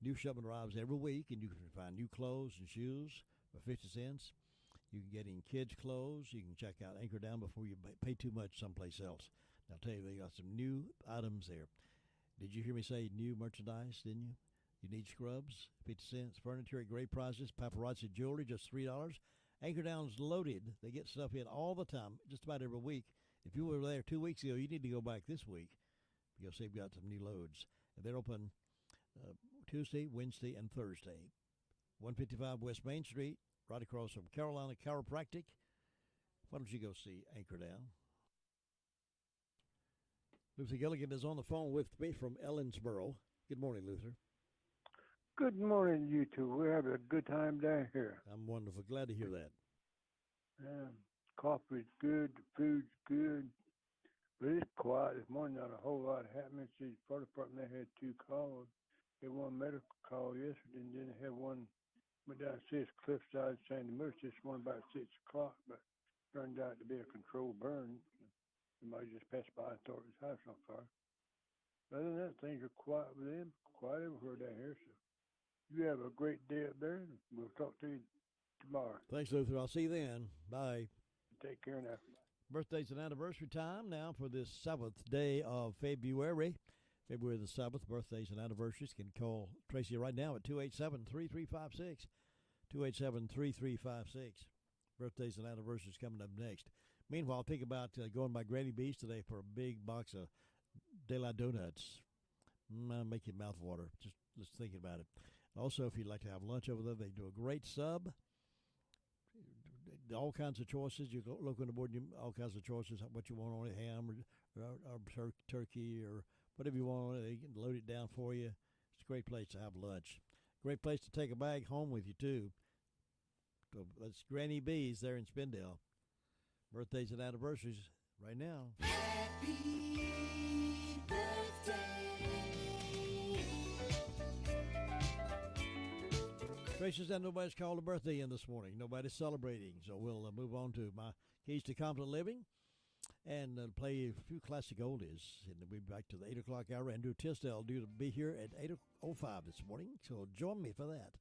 New shipment arrives every week, and you can find new clothes and shoes for 50 cents. You can get in kids' clothes. You can check out Anchor Down before you pay too much someplace else. Now, I'll tell you, they got some new items there. Did you hear me say new merchandise, didn't you? You need scrubs, 50 cents. Furniture at great prices. Paparazzi jewelry, just $3. Anchor Down's loaded. They get stuff in all the time, just about every week. If you were there 2 weeks ago, you need to go back this week because they've got some new loads. And they're open Tuesday, Wednesday, and Thursday. 155 West Main Street, right across from Carolina Chiropractic. Why don't you go see Anchor Down? Luther Gilligan is on the phone with me from Ellensboro. Good morning, Luther. Good morning, you two. We're having a good time down here. I'm wonderful. Glad to hear that. Coffee's good, the food's good, but it's quiet. This morning, not a whole lot happening. See, the fire department, they had 2 calls. They had one medical call yesterday, and then they had one went down to see us Cliffside St. Louis this morning about 6 o'clock, but turned out to be a controlled burn. Somebody just passed by and thought his house on fire. Other than that, things are quiet with them, quiet everywhere down here. So you have a great day up there, and we'll talk to you tomorrow. Thanks, Luther. I'll see you then. Bye. Take care now. Birthdays and anniversary time now for this 7th day of February. February the 7th, birthdays and anniversaries. Can call Tracy right now at 287-3356. 287-3356. Birthdays and anniversaries coming up next. Meanwhile, think about going by Granny B's today for a big box of De La Donuts. Make your mouth water. Just thinking about it. Also, if you'd like to have lunch over there, they do a great sub. All kinds of choices. You go look on the board, all kinds of choices, what you want on it, ham or turkey or whatever you want on it. They can load it down for you. It's a great place to have lunch. Great place to take a bag home with you, too. So that's Granny B's there in Spindale. Birthdays and anniversaries right now. Happy birthday. Tracy said nobody's called a birthday in this morning. Nobody's celebrating. So we'll move on to my keys to confident living and play a few classic oldies. And we'll be back to the 8 o'clock hour. Andrew Tisdale due to be here at 8:05 this morning. So join me for that.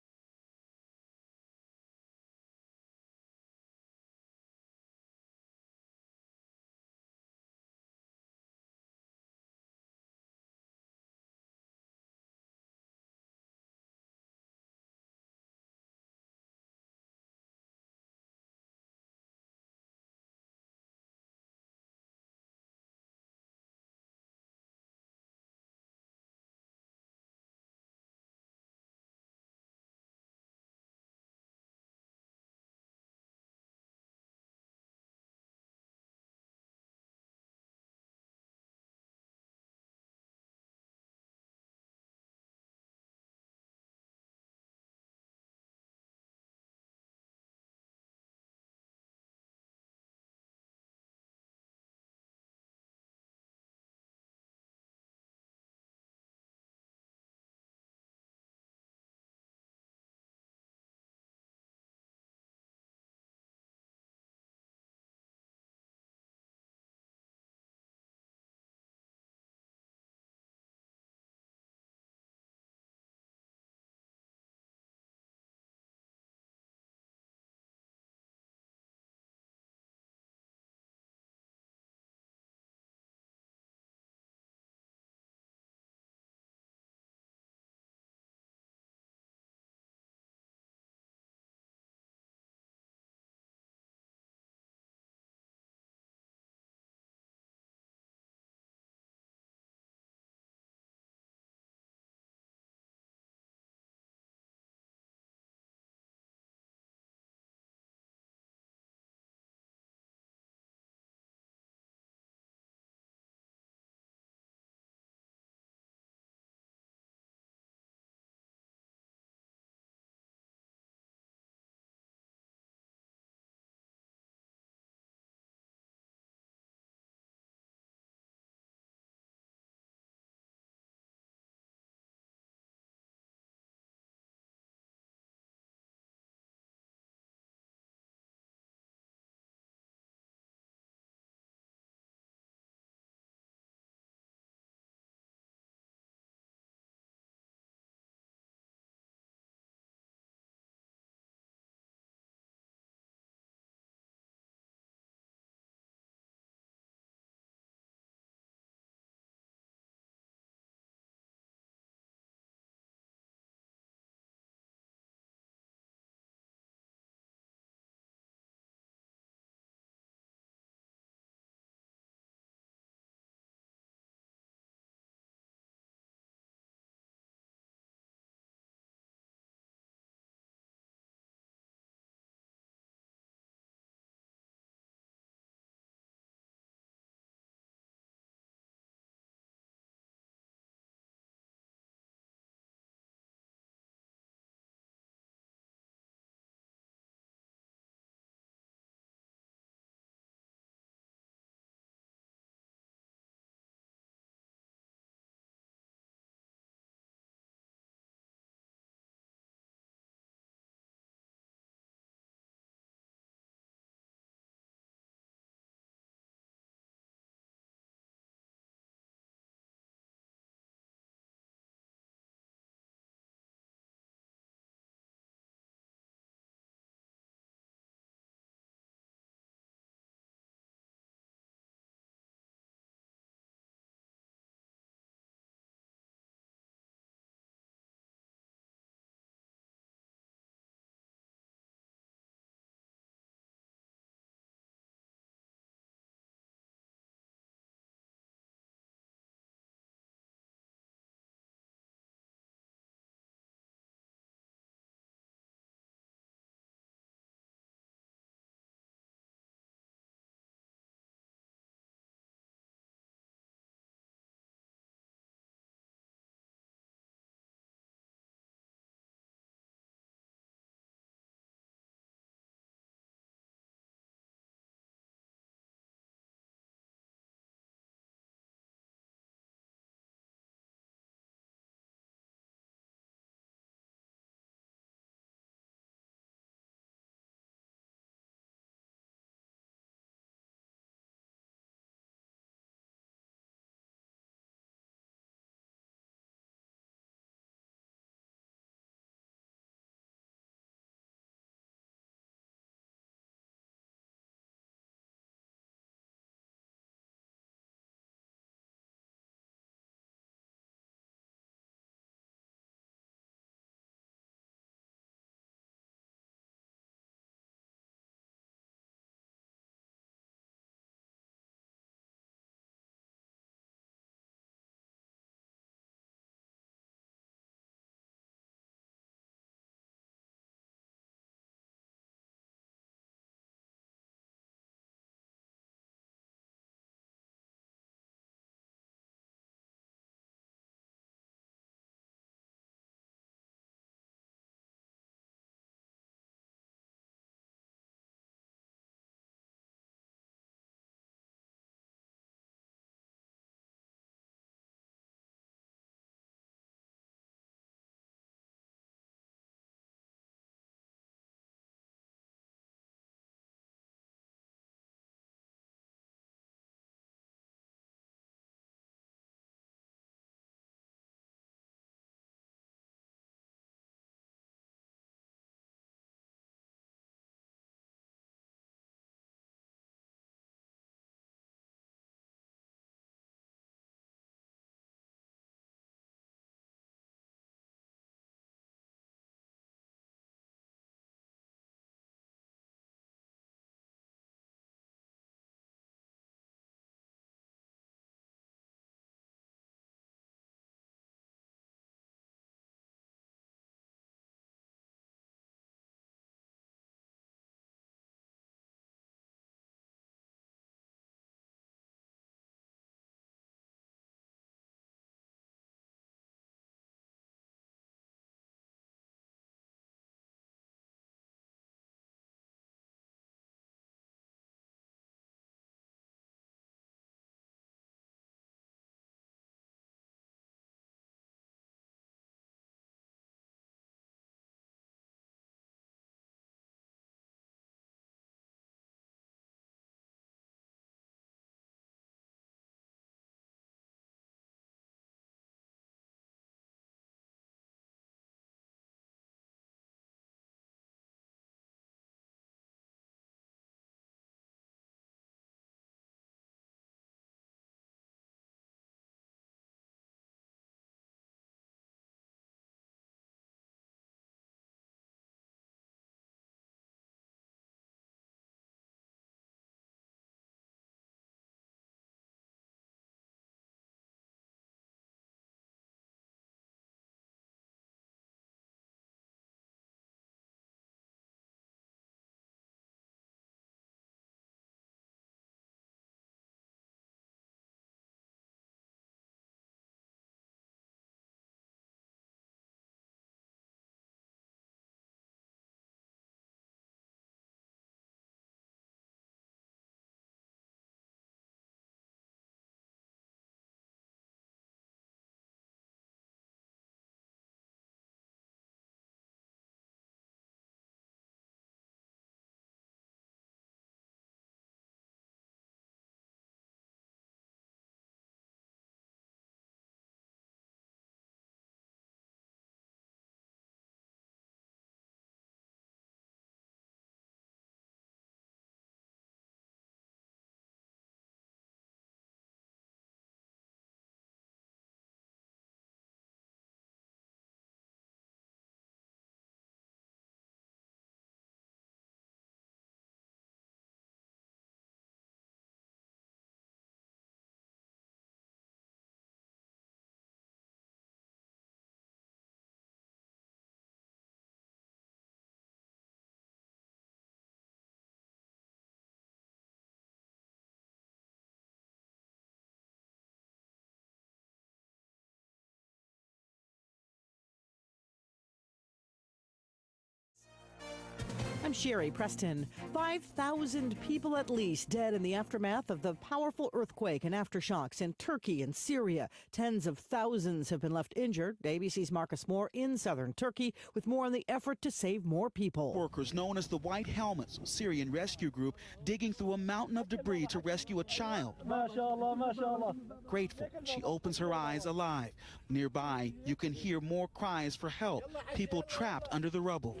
Sherry Preston. 5,000 people at least dead in the aftermath of the powerful earthquake and aftershocks in Turkey and Syria. Tens of thousands have been left injured. ABC's Marcus Moore in southern Turkey with more on the effort to save more people. Workers known as the White Helmets, a Syrian rescue group, digging through a mountain of debris to rescue a child. Mashallah, mashallah. Grateful, she opens her eyes alive. Nearby, you can hear more cries for help, people trapped under the rubble.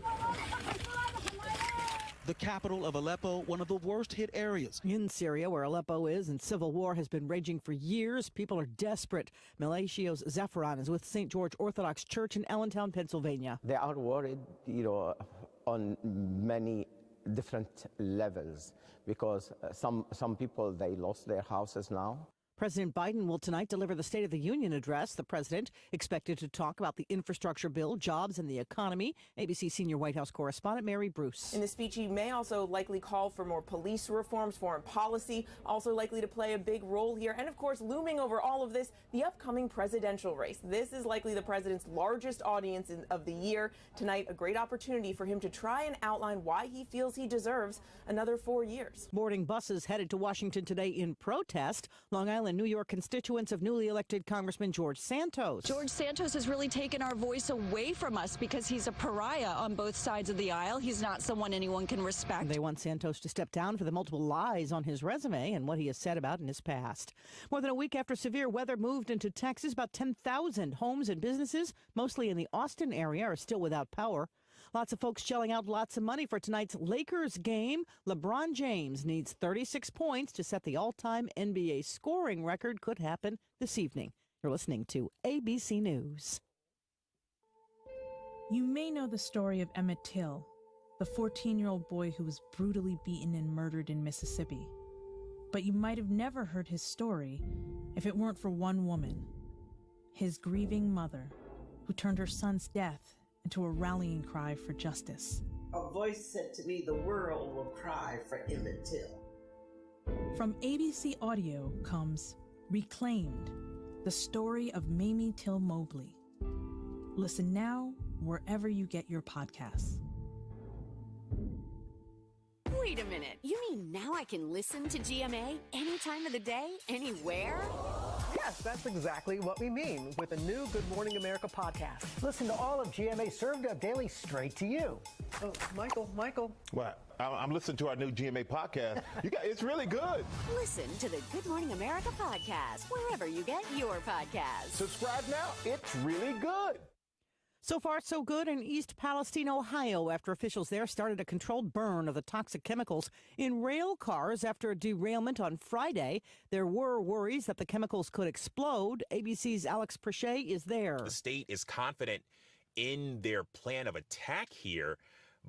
The capital of Aleppo, one of the worst hit areas. In Syria, where Aleppo is, and civil war has been raging for years, people are desperate. Milatios Zephyron is with St. George Orthodox Church in Allentown, Pennsylvania. They are worried, on many different levels because some people, they lost their houses now. President Biden will tonight deliver the State of the Union address. The president expected to talk about the infrastructure bill, jobs, and the economy. ABC senior White House correspondent Mary Bruce. In the speech, he may also likely call for more police reforms, foreign policy, also likely to play a big role here. And of course, looming over all of this, the upcoming presidential race. This is likely the president's largest audience of the year. Tonight, a great opportunity for him to try and outline why he feels he deserves another 4 years. Boarding buses headed to Washington today in protest. Long Island, New York constituents of newly elected Congressman George Santos. George Santos has really taken our voice away from us because he's a pariah on both sides of the aisle. He's not someone anyone can respect. They want Santos to step down for the multiple lies on his resume and what he has said about in his past. More than a week after severe weather moved into Texas, about 10,000 homes and businesses, mostly in the Austin area, are still without power. Lots of folks shelling out lots of money for tonight's Lakers game. LeBron James needs 36 points to set the all-time NBA scoring record. Could happen this evening. You're listening to ABC News. You may know the story of Emmett Till, the 14-year-old boy who was brutally beaten and murdered in Mississippi. But you might have never heard his story if it weren't for one woman, his grieving mother, who turned her son's death into a rallying cry for justice. A voice said to me, the world will cry for Emmett Till. From ABC Audio comes Reclaimed, the story of Mamie Till Mobley. Listen now wherever you get your podcasts. Wait a minute. You mean now I can listen to GMA any time of the day, anywhere? Yes, that's exactly what we mean with the new Good Morning America podcast. Listen to all of GMA served up daily straight to you. Oh, Michael. What? I'm listening to our new GMA podcast. It's really good. Listen to the Good Morning America podcast wherever you get your podcasts. Subscribe now. It's really good. So far, so good in East Palestine, Ohio, after officials there started a controlled burn of the toxic chemicals in rail cars after a derailment on Friday. There were worries that the chemicals could explode. ABC's Alex Prochet is there. The state is confident in their plan of attack here,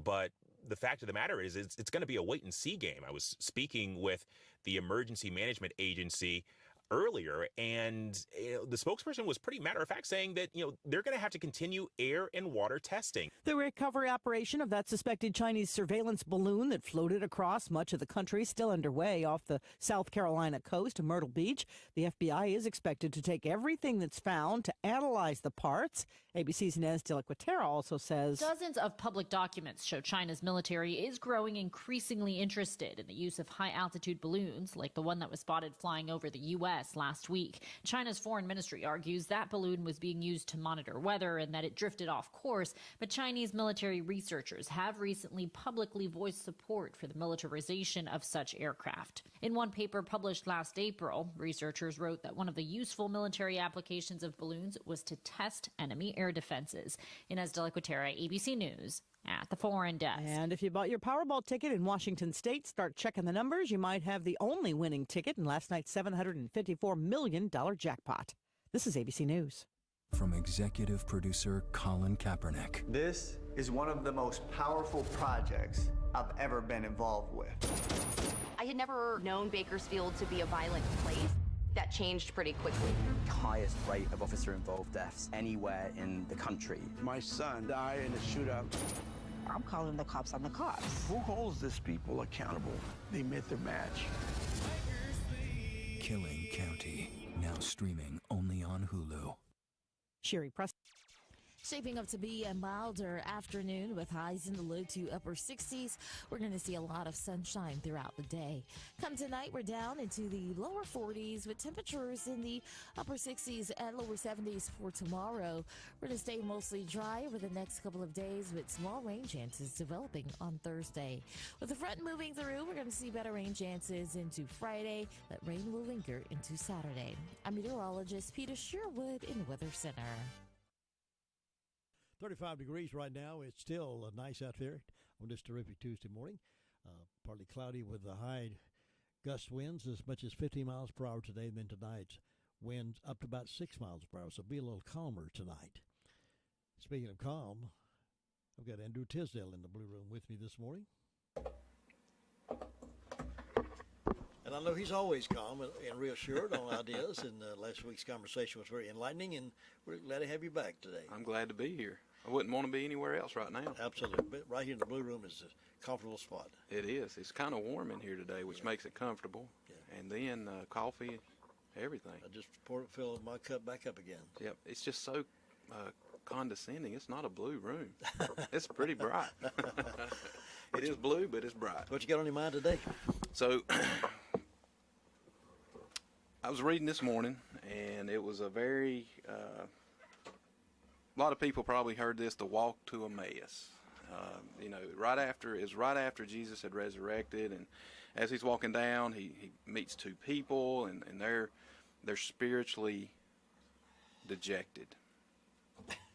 but the fact of the matter is it's going to be a wait-and-see game. I was speaking with the Emergency Management Agency earlier, and the spokesperson was pretty matter-of-fact saying that, they're going to have to continue air and water testing. The recovery operation of that suspected Chinese surveillance balloon that floated across much of the country still underway off the South Carolina coast of Myrtle Beach. The FBI is expected to take everything that's found to analyze the parts. ABC's Inez de la Quatera also says dozens of public documents show China's military is growing increasingly interested in the use of high-altitude balloons, like the one that was spotted flying over the U.S. last week. China's foreign ministry argues that balloon was being used to monitor weather and that it drifted off course, but Chinese military researchers have recently publicly voiced support for the militarization of such aircraft. In one paper published last April, researchers wrote that one of the useful military applications of balloons was to test enemy air defenses. Inez de la Quatera, ABC News, at the Foreign Desk. And if you bought your Powerball ticket in Washington State, start checking the numbers. You might have the only winning ticket in last night's $754 million jackpot. This is ABC News. From executive producer Colin Kaepernick. This is one of the most powerful projects I've ever been involved with. I had never known Bakersfield to be a violent place. That changed pretty quickly. Highest rate of officer-involved deaths anywhere in the country. My son died in a shootout. I'm calling the cops on the cops. Who holds these people accountable? They met their match. Killing County, now streaming only on Hulu. Sherry Preston. Shaping up to be a milder afternoon with highs in the low to upper 60s. We're going to see a lot of sunshine throughout the day. Come tonight, we're down into the lower 40s with temperatures in the upper 60s and lower 70s for tomorrow. We're going to stay mostly dry over the next couple of days with small rain chances developing on Thursday. With the front moving through, we're going to see better rain chances into Friday. That rain will linger into Saturday. I'm meteorologist Peter Sherwood in the Weather Center. 35 degrees right now. It's still nice out there on this terrific Tuesday morning. Partly cloudy with the high gust winds as much as 50 miles per hour today. And then tonight's winds up to about 6 miles per hour. So be a little calmer tonight. Speaking of calm, I've got Andrew Tisdale in the Blue Room with me this morning. And I know he's always calm and reassured on ideas, and last week's conversation was very enlightening, and we're glad to have you back today. I'm glad to be here. I wouldn't want to be anywhere else right now. Absolutely. But right here in the Blue Room is a comfortable spot. It is. It's kind of warm in here today, which makes it comfortable. Yeah. And then coffee, everything. I just filled my cup back up again. Yep. It's just so condescending. It's not a blue room. It's pretty bright. It is blue, but it's bright. What you got on your mind today? So I was reading this morning, and it was a very, a lot of people probably heard this, the walk to Emmaus. Right after Jesus had resurrected, and as he's walking down, he meets two people, and they're spiritually dejected.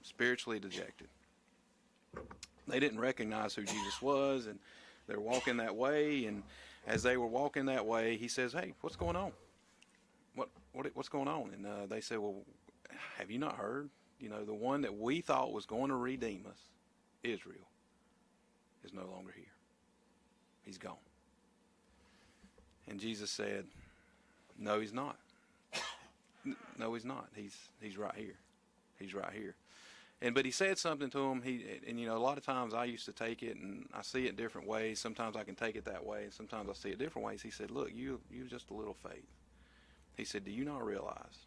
Spiritually dejected. They didn't recognize who Jesus was, and they're walking that way, and as they were walking that way, he says, "Hey, what's going on? What's going on?" And they said, "Well, have you not heard? The one that we thought was going to redeem us, Israel, is no longer here. He's gone." And Jesus said, "No, he's not. No, he's not. He's right here. He's right here." But he said something to him. A lot of times I used to take it, and I see it different ways. Sometimes I can take it that way, and sometimes I see it different ways. He said, "Look, you just a little faith." He said, "Do you not realize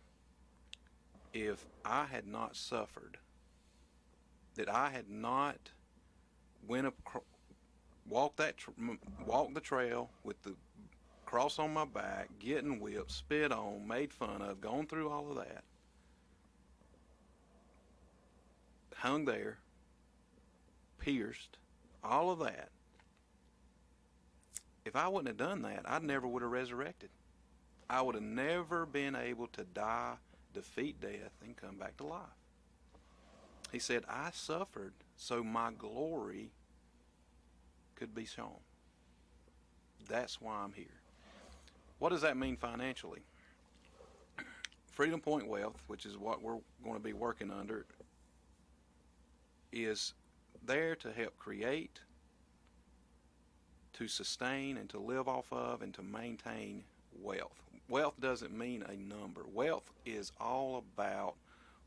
if I had not suffered, that I had not walked the trail with the cross on my back, getting whipped, spit on, made fun of, gone through all of that, hung there, pierced, all of that, if I wouldn't have done that, I never would have resurrected. I would have never been able to die, defeat death, and come back to life." He said, "I suffered so my glory could be shown. That's why I'm here." What does that mean financially? Freedom Point Wealth, which is what we're going to be working under, is there to help create, to sustain, and to live off of, and to maintain wealth. Wealth doesn't mean a number. Wealth is all about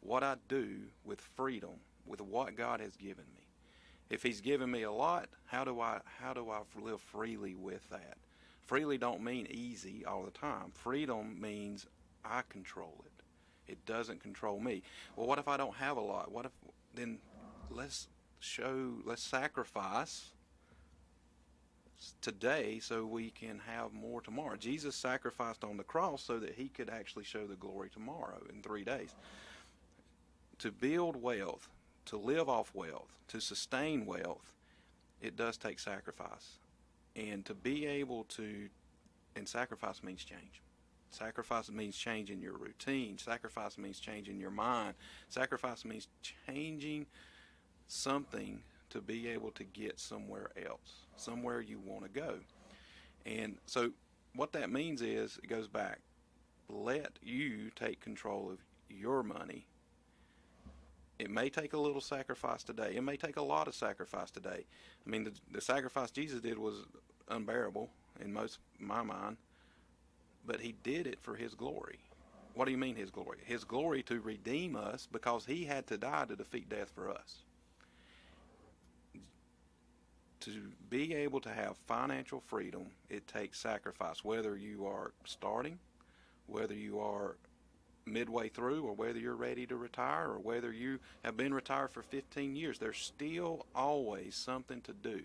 what I do with freedom, with what God has given me. If he's given me a lot, how do I live freely with that? Freely don't mean easy all the time. Freedom means I control it. It doesn't control me. Well, what if I don't have a lot? Then let's sacrifice today so we can have more tomorrow. Jesus sacrificed on the cross so that he could actually show the glory tomorrow in 3 days. To build wealth, to live off wealth, to sustain wealth, it does take sacrifice. And to be able to, and sacrifice means change. Sacrifice means changing your routine. Sacrifice means changing your mind. Sacrifice means changing something to be able to get somewhere else, somewhere you want to go. And so what that means is, it goes back, let you take control of your money. It may take a little sacrifice today. It may take a lot of sacrifice today. I mean, the sacrifice Jesus did was unbearable in my mind, but he did it for his glory. What do you mean his glory? His glory to redeem us, because he had to die to defeat death for us. To be able to have financial freedom, it takes sacrifice, whether you are starting, whether you are midway through, or whether you're ready to retire, or whether you have been retired for 15 years, there's still always something to do.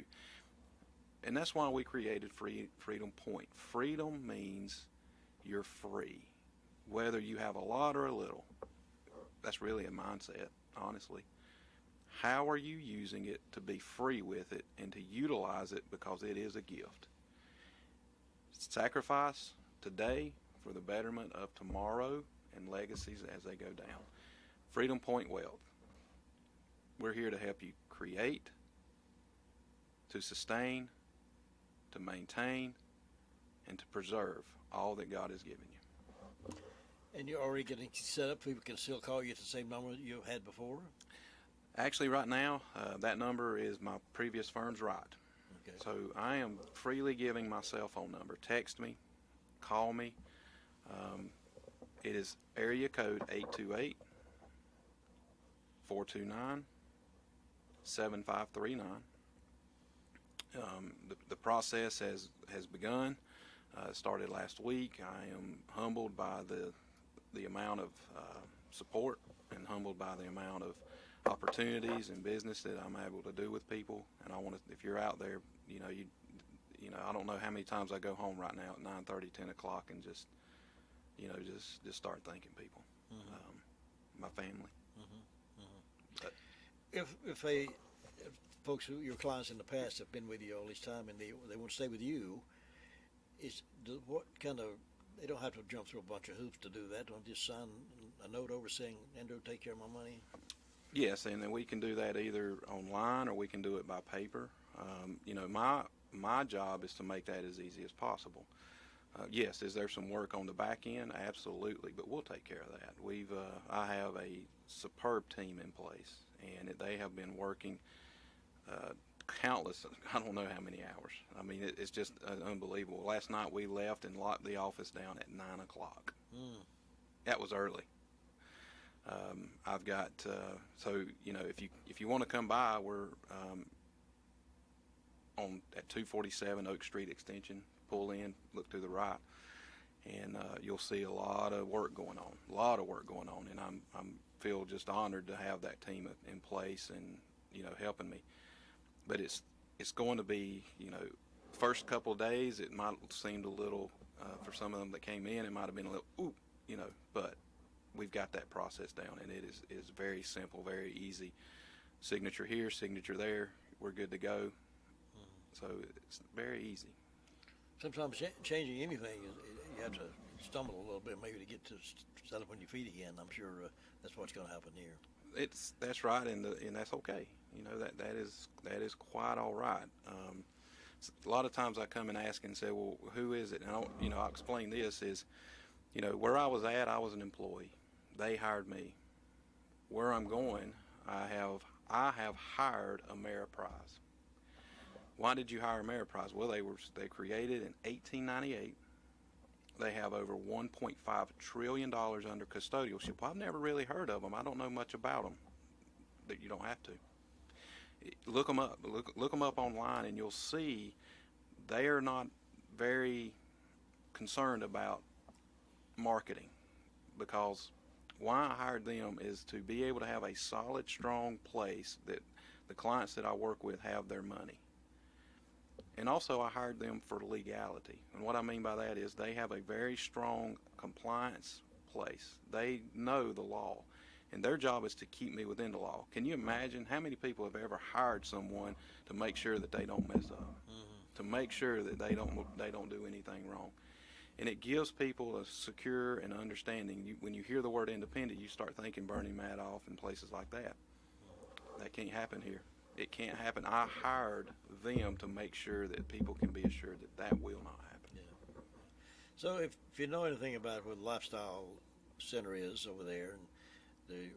And that's why we created Freedom Point. Freedom means you're free, whether you have a lot or a little. That's really a mindset, honestly. How are you using it to be free with it and to utilize it, because it is a gift? Sacrifice today for the betterment of tomorrow and legacies as they go down. Freedom Point Wealth. We're here to help you create, to sustain, to maintain, and to preserve all that God has given you. And you're already getting set up. People can still call you at the same number you had before? Actually, right now, that number is my previous firm's right. Okay. So I am freely giving my cell phone number. Text me, call me. It is area code 828-429-7539. The process has begun. Started last week. I am humbled by the amount of support, and humbled by the amount of opportunities and business that I'm able to do with people. And I want to, if you're out there, you know, I don't know how many times I go home right now at 9:30, 10 o'clock, and just start thanking people, my family. But If folks, your clients in the past have been with you all this time, and they want to stay with you, they don't have to jump through a bunch of hoops to do that. Don't just sign a note over saying, Andrew, take care of my money? Yes, and then we can do that either online or we can do it by paper. My job is to make that as easy as possible. Yes, is there some work on the back end? Absolutely, but we'll take care of that. I have a superb team in place, and they have been working countless, I don't know how many hours. I mean, it's just unbelievable. Last night we left and locked the office down at 9 o'clock. That was early. I've got, if you want to come by, we're at 247 Oak Street Extension. Pull in, look to the right, and you'll see a lot of work going on. And I'm feel just honored to have that team in place and helping me. But it's going to be, first couple of days it might have seemed a little for some of them that came in, it might have been a little but we've got that process down, and it is very simple, very easy. Signature here, signature there, we're good to go. So it's very easy. Sometimes changing anything, you have to stumble a little bit maybe to get to stand up on your feet again. I'm sure that's what's going to happen here. That's right, and that's okay. That is quite all right. A lot of times I come and ask and say, well, who is it? And I'll explain this is, where I was at, I was an employee. They hired me. Where I'm going, I have hired Ameriprise. Why did you hire Ameriprise? Well, they created in 1898. They have over $1.5 trillion under custodialship. Well, I've never really heard of them. I don't know much about them. That you don't have to. Look them up. Look them up online, and you'll see they are not very concerned about marketing, because why I hired them is to be able to have a solid, strong place that the clients that I work with have their money. And also I hired them for legality. And what I mean by that is they have a very strong compliance place. They know the law, and their job is to keep me within the law. Can you imagine how many people have ever hired someone to make sure that they don't mess up, to make sure that they don't do anything wrong? And it gives people a secure and understanding. When you hear the word independent, you start thinking Bernie Madoff and places like that. That can't happen here. It can't happen. I hired them to make sure that people can be assured that will not happen. Yeah. So if you know anything about where the Lifestyle Center is over there, and the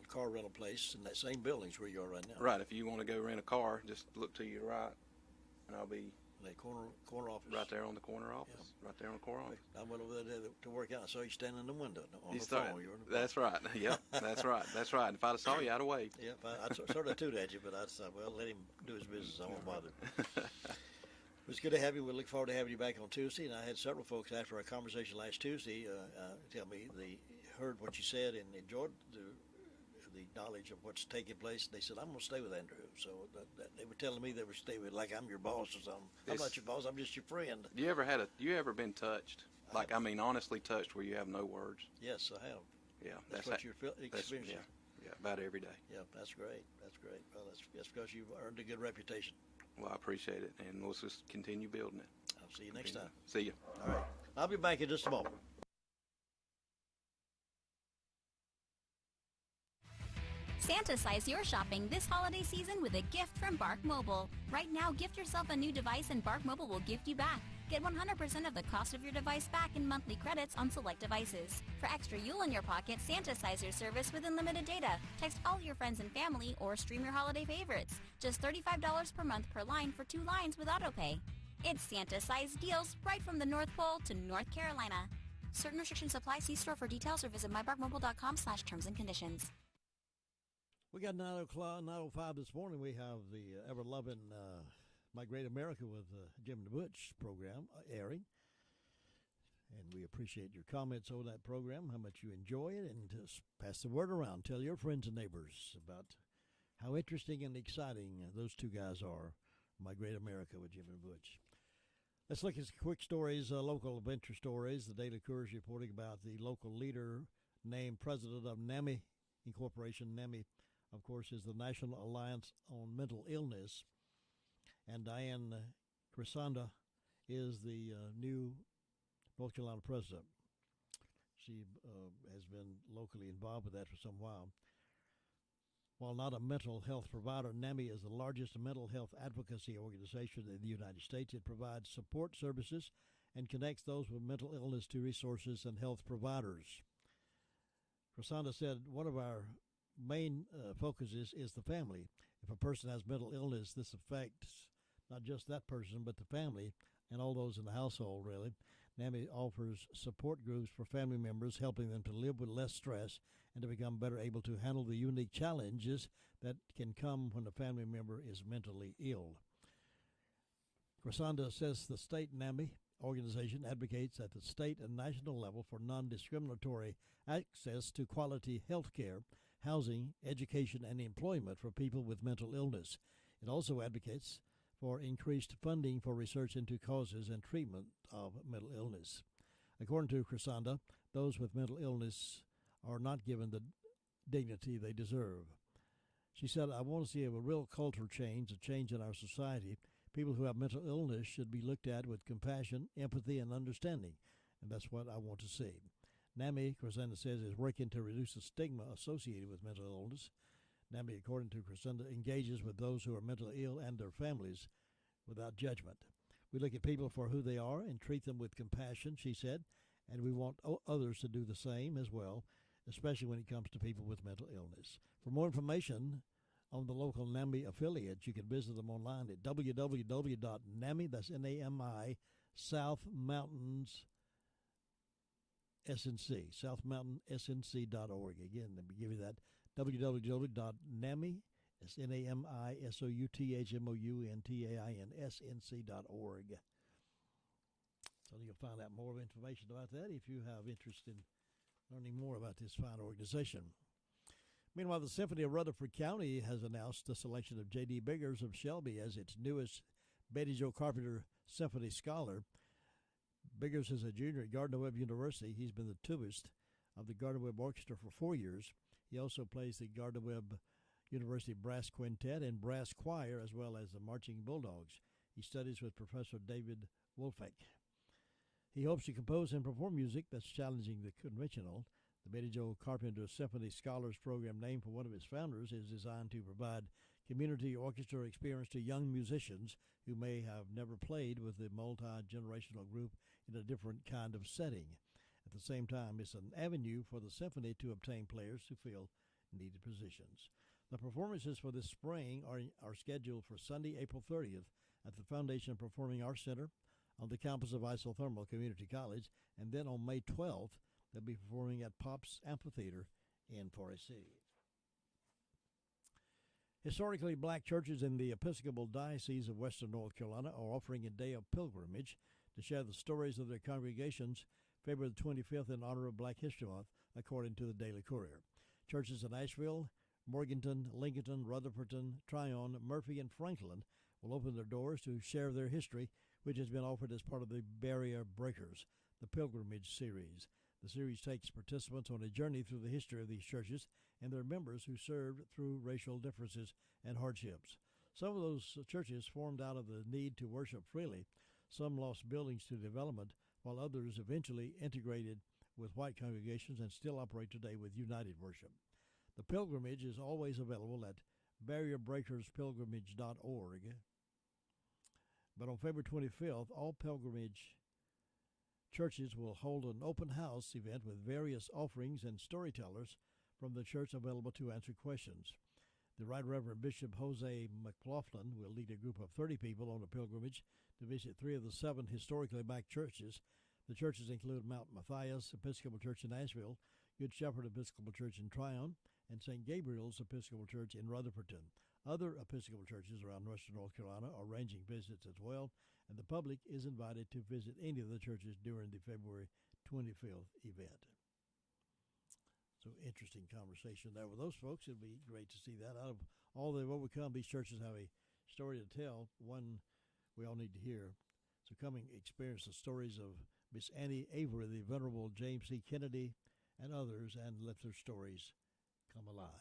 car rental place in that same building's where you are right now. Right. If you want to go rent a car, just look to your right, and I'll be that corner office. Right there on the corner office. Yeah. Right there on the corner office. I went over there to work out. I saw you standing in the window on the phone. That's right. Yep. That's right. That's right. If I'd have saw you, I'd have waved. Yep. I sort of tooted at you, but I decided, well, let him do his business. I won't bother. It was good to have you. We look forward to having you back on Tuesday. And I had several folks after our conversation last Tuesday tell me they heard what you said and enjoyed the knowledge of what's taking place. They said, I'm going to stay with Andrew. So they were telling me they would stay with, like I'm your boss or something. I'm not your boss. I'm just your friend. You ever been touched? Like, I mean, honestly touched where you have no words? Yes, I have. Yeah. That's what you're experiencing. Yeah, about every day. Yeah, that's great. That's great. Well, that's because you've earned a good reputation. Well, I appreciate it, and let's just continue building it. I'll see you next time. See you. All right. I'll be back in just a moment. Fantasize your shopping this holiday season with a gift from Bark Mobile. Right now, gift yourself a new device and Bark Mobile will gift you back. Get 100% of the cost of your device back in monthly credits on select devices. For extra Yule in your pocket, Fantasize your service with unlimited data. Text all your friends and family or stream your holiday favorites. Just $35 per month per line for 2 lines with autopay. It's Santa-sized deals right from the North Pole to North Carolina. Certain restrictions apply. See store for details or visit mybarkmobile.com/terms and conditions. We got 9:05 this morning. We have the ever-loving My Great America with Jim and the Butch program airing. And we appreciate your comments on that program, how much you enjoy it, and just pass the word around. Tell your friends and neighbors about how interesting and exciting those two guys are. My Great America with Jim and Butch. Let's look at some quick stories, local adventure stories. The Daily Courier is reporting about the local leader named president of NAMI Incorporation. NAMI, of course, is the National Alliance on Mental Illness. And Diane Crisanda is the new North Carolina president. She has been locally involved with that for some while. While not a mental health provider, NAMI is the largest mental health advocacy organization in the United States. It provides support services and connects those with mental illness to resources and health providers. Crisanda said, one of our main focuses is the family. If a person has mental illness, this affects not just that person, but the family and all those in the household, really. NAMI offers support groups for family members, helping them to live with less stress and to become better able to handle the unique challenges that can come when a family member is mentally ill. Crisanda says the state NAMI organization advocates at the state and national level for non-discriminatory access to quality health care, housing, education, and employment for people with mental illness. It also advocates for increased funding for research into causes and treatment of mental illness. According to Crisanda, those with mental illness are not given the dignity they deserve. She said, I want to see a real cultural change, a change in our society. People who have mental illness should be looked at with compassion, empathy, and understanding, and that's what I want to see. NAMI, Crisanda says, is working to reduce the stigma associated with mental illness. NAMI, according to Crisanda, engages with those who are mentally ill and their families without judgment. We look at people for who they are and treat them with compassion, she said, and we want others to do the same as well, especially when it comes to people with mental illness. For more information on the local NAMI affiliates, you can visit them online at www.NAMI, that's N-A-M-I, South Mountains SNC, southmountainsnc.org. Again, let me give you that, www.NAMI, that's NAMISOUTHMOUNTAINSNC.org. So you'll find out more information about that if you have interest in learning more about this fine organization. Meanwhile, the Symphony of Rutherford County has announced the selection of J.D. Biggers of Shelby as its newest Betty Jo Carpenter Symphony Scholar. Biggers is a junior at Gardner-Webb University. He's been the tubist of the Gardner-Webb Orchestra for 4 years. He also plays the Gardner-Webb University Brass Quintet and Brass Choir, as well as the Marching Bulldogs. He studies with Professor David Wolfeck. He hopes to compose and perform music that's challenging the conventional. The Betty Jo Carpenter Symphony Scholars Program, named for one of its founders, is designed to provide community orchestra experience to young musicians who may have never played with a multi-generational group in a different kind of setting. At the same time, it's an avenue for the symphony to obtain players who fill needed positions. The performances for this spring are scheduled for Sunday, April 30th at the Foundation Performing Arts Center on the campus of Isothermal Community College, and then on May 12th, they'll be performing at Pops Amphitheater in Forest City. Historically black churches in the Episcopal Diocese of Western North Carolina are offering a day of pilgrimage to share the stories of their congregations February the 25th in honor of Black History Month according to the Daily Courier. Churches in Asheville, Morganton, Lincoln, Rutherfordton, Tryon, Murphy, and Franklin will open their doors to share their history, which has been offered as part of the Barrier Breakers, the Pilgrimage Series. The series takes participants on a journey through the history of these churches and their members who served through racial differences and hardships. Some of those churches formed out of the need to worship freely. Some lost buildings to development, while others eventually integrated with white congregations and still operate today with United Worship. The pilgrimage is always available at barrierbreakerspilgrimage.org. But on February 25th, all pilgrimage churches will hold an open house event with various offerings and storytellers from the church available to answer questions. The Right Reverend Bishop Jose McLaughlin will lead a group of 30 people on a pilgrimage to visit 3 of the 7 historically black churches. The churches include Mount Matthias Episcopal Church in Asheville, Good Shepherd Episcopal Church in Tryon, and St. Gabriel's Episcopal Church in Rutherfordton. Other Episcopal churches around western North Carolina are arranging visits as well, and the public is invited to visit any of the churches during the February 25th event. So interesting conversation there with those folks. It'd be great to see that. Out of all they've overcome, these churches have a story to tell, one we all need to hear. So come experience the stories of Miss Annie Avery, the Venerable James C. Kennedy, and others, and let their stories come alive.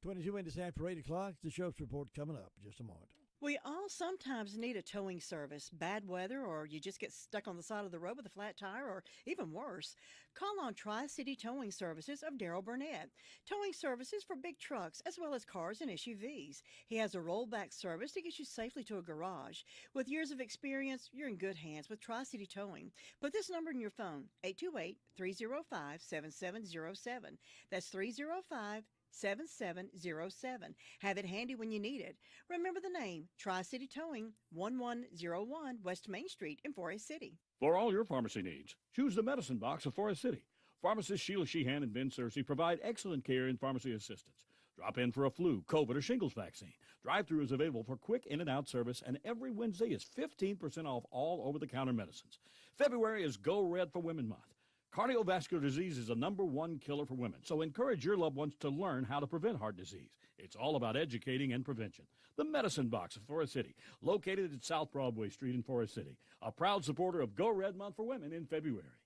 "22 minutes after 8 o'clock, the Show's Report coming up in just a moment. We all sometimes need a towing service. Bad weather, or you just get stuck on the side of the road with a flat tire, or even worse. Call on Tri-City Towing Services of Darrell Burnett. Towing services for big trucks as well as cars and SUVs. He has a rollback service to get you safely to a garage. With years of experience, you're in good hands with Tri-City Towing. Put this number in your phone, 828-305-7707. That's 305-7707. Have it handy when you need it. Remember the name, Tri-City Towing, 1101 West Main Street in Forest City. For all your pharmacy needs, choose the Medicine Box of Forest City. Pharmacists Sheila Sheehan and Ben Searcy provide excellent care and pharmacy assistance. Drop in for a flu, COVID, or shingles vaccine. Drive-thru is available for quick in-and-out service, and every Wednesday is 15% off all over-the-counter medicines. February is Go Red for Women Month. Cardiovascular disease is the #1 killer for women, so encourage your loved ones to learn how to prevent heart disease. It's all about educating and prevention. The Medicine Box of Forest City, located at South Broadway Street in Forest City, a proud supporter of Go Red Month for Women in February.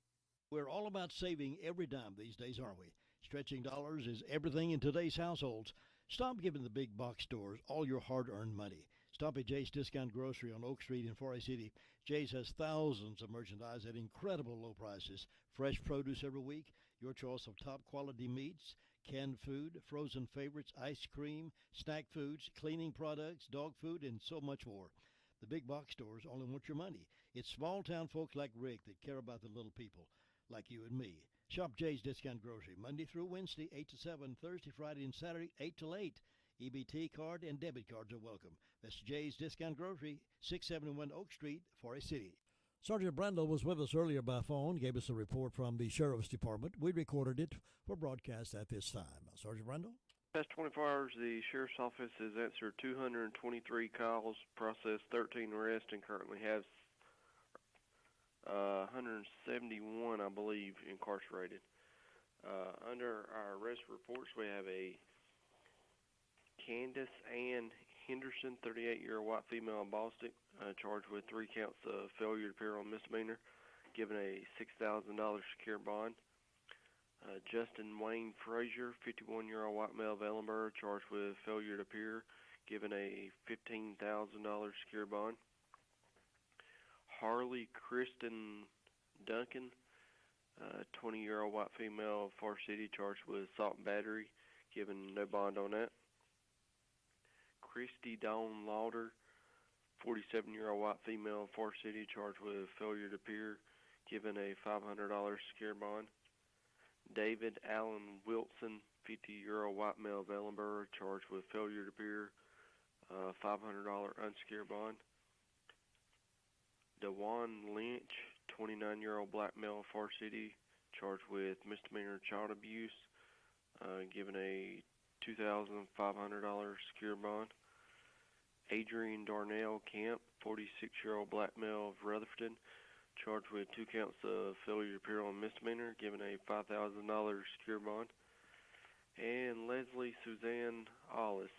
We're all about saving every dime these days, aren't we? Stretching dollars is everything in today's households. Stop giving the big box stores all your hard-earned money. Stop at Jay's Discount Grocery on Oak Street in Forest City. Jay's has thousands of merchandise at incredible low prices. Fresh produce every week, your choice of top-quality meats, canned food, frozen favorites, ice cream, snack foods, cleaning products, dog food, and so much more. The big box stores only want your money. It's small-town folks like Rick that care about the little people, like you and me. Shop Jay's Discount Grocery Monday through Wednesday, 8 to 7, Thursday, Friday, and Saturday, 8 till 8. EBT card and debit cards are welcome. That's Jay's Discount Grocery, 671 Oak Street, Forest City. Sergeant Brandel was with us earlier by phone, gave us a report from the Sheriff's Department. We recorded it for broadcast at this time. Sergeant Brandel? Past 24 hours, the Sheriff's Office has answered 223 calls, processed 13 arrests, and currently has 171, I believe, incarcerated. Under our arrest reports, we have a Candace Ann Henderson, 38-year-old white female in Boston, charged with 3 counts of failure to appear on misdemeanor, given a $6,000 secure bond. Justin Wayne Frazier, 51-year-old white male of Ellenborough, charged with failure to appear, given a $15,000 secure bond. Harley Kristen Duncan, 20-year-old white male of Far City, charged with assault and battery, given no bond on that. Christy Dawn Lauder, 47-year-old white female of Far City, charged with failure to appear, given a $500 secure bond. David Allen Wilson, 50-year-old white male of Ellenborough, charged with failure to appear, $500 unsecured bond. DeJuan Lynch, 29-year-old black male of Far City, charged with misdemeanor child abuse, given a $2,500 secure bond. Adrian Darnell Camp, 46-year-old black male of Rutherfordton, charged with 2 counts of failure to appear on misdemeanor, given a $5,000 secure bond. And Leslie Suzanne Hollis,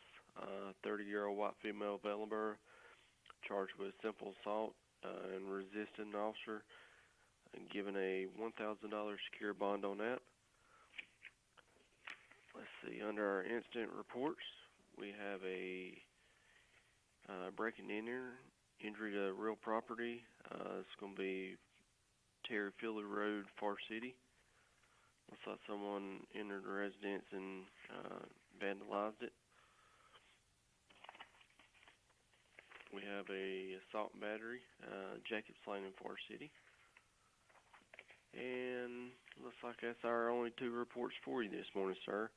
30-year-old white female of Ellenboro, charged with simple assault and resisting an officer, and given a $1,000 secure bond on that. Let's see, under our incident reports, we have a breaking and enter, injury to real property. It's going to be Terry Philly Road, Far City. Looks like someone entered the residence and vandalized it. We have a assault and battery, Jacobs Lane in Far City. And looks like that's our only 2 reports for you this morning, sir.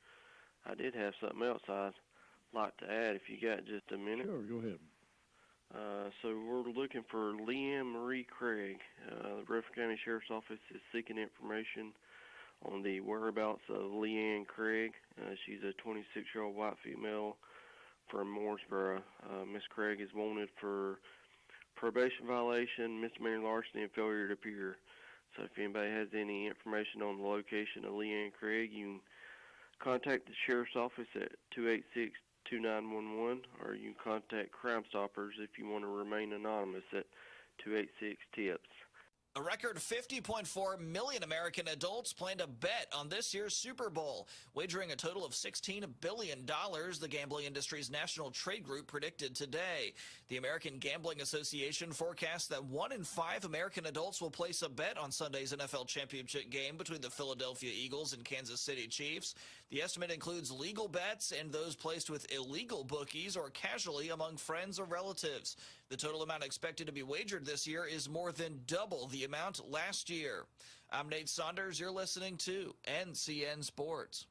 I did have something else I'd like to add if you got just a minute. Sure, go ahead. So we're looking for Leanne Marie Craig. The Rutherford County Sheriff's Office is seeking information on the whereabouts of Leanne Craig. She's a 26-year-old white female from Mooresboro. Miss Craig is wanted for probation violation, misdemeanor larceny, and failure to appear. So if anybody has any information on the location of Leanne Craig, you can contact the Sheriff's Office at 286-2911, or you can contact Crime Stoppers if you want to remain anonymous at 286-TIPS. A record 50.4 million American adults plan to bet on this year's Super Bowl, wagering a total of $16 billion, the gambling industry's national trade group predicted today. The American Gambling Association forecasts that 1 in 5 American adults will place a bet on Sunday's NFL championship game between the Philadelphia Eagles and Kansas City Chiefs. The estimate includes legal bets and those placed with illegal bookies or casually among friends or relatives. The total amount expected to be wagered this year is more than double the amount last year. I'm Nate Saunders. You're listening to NCN Sports.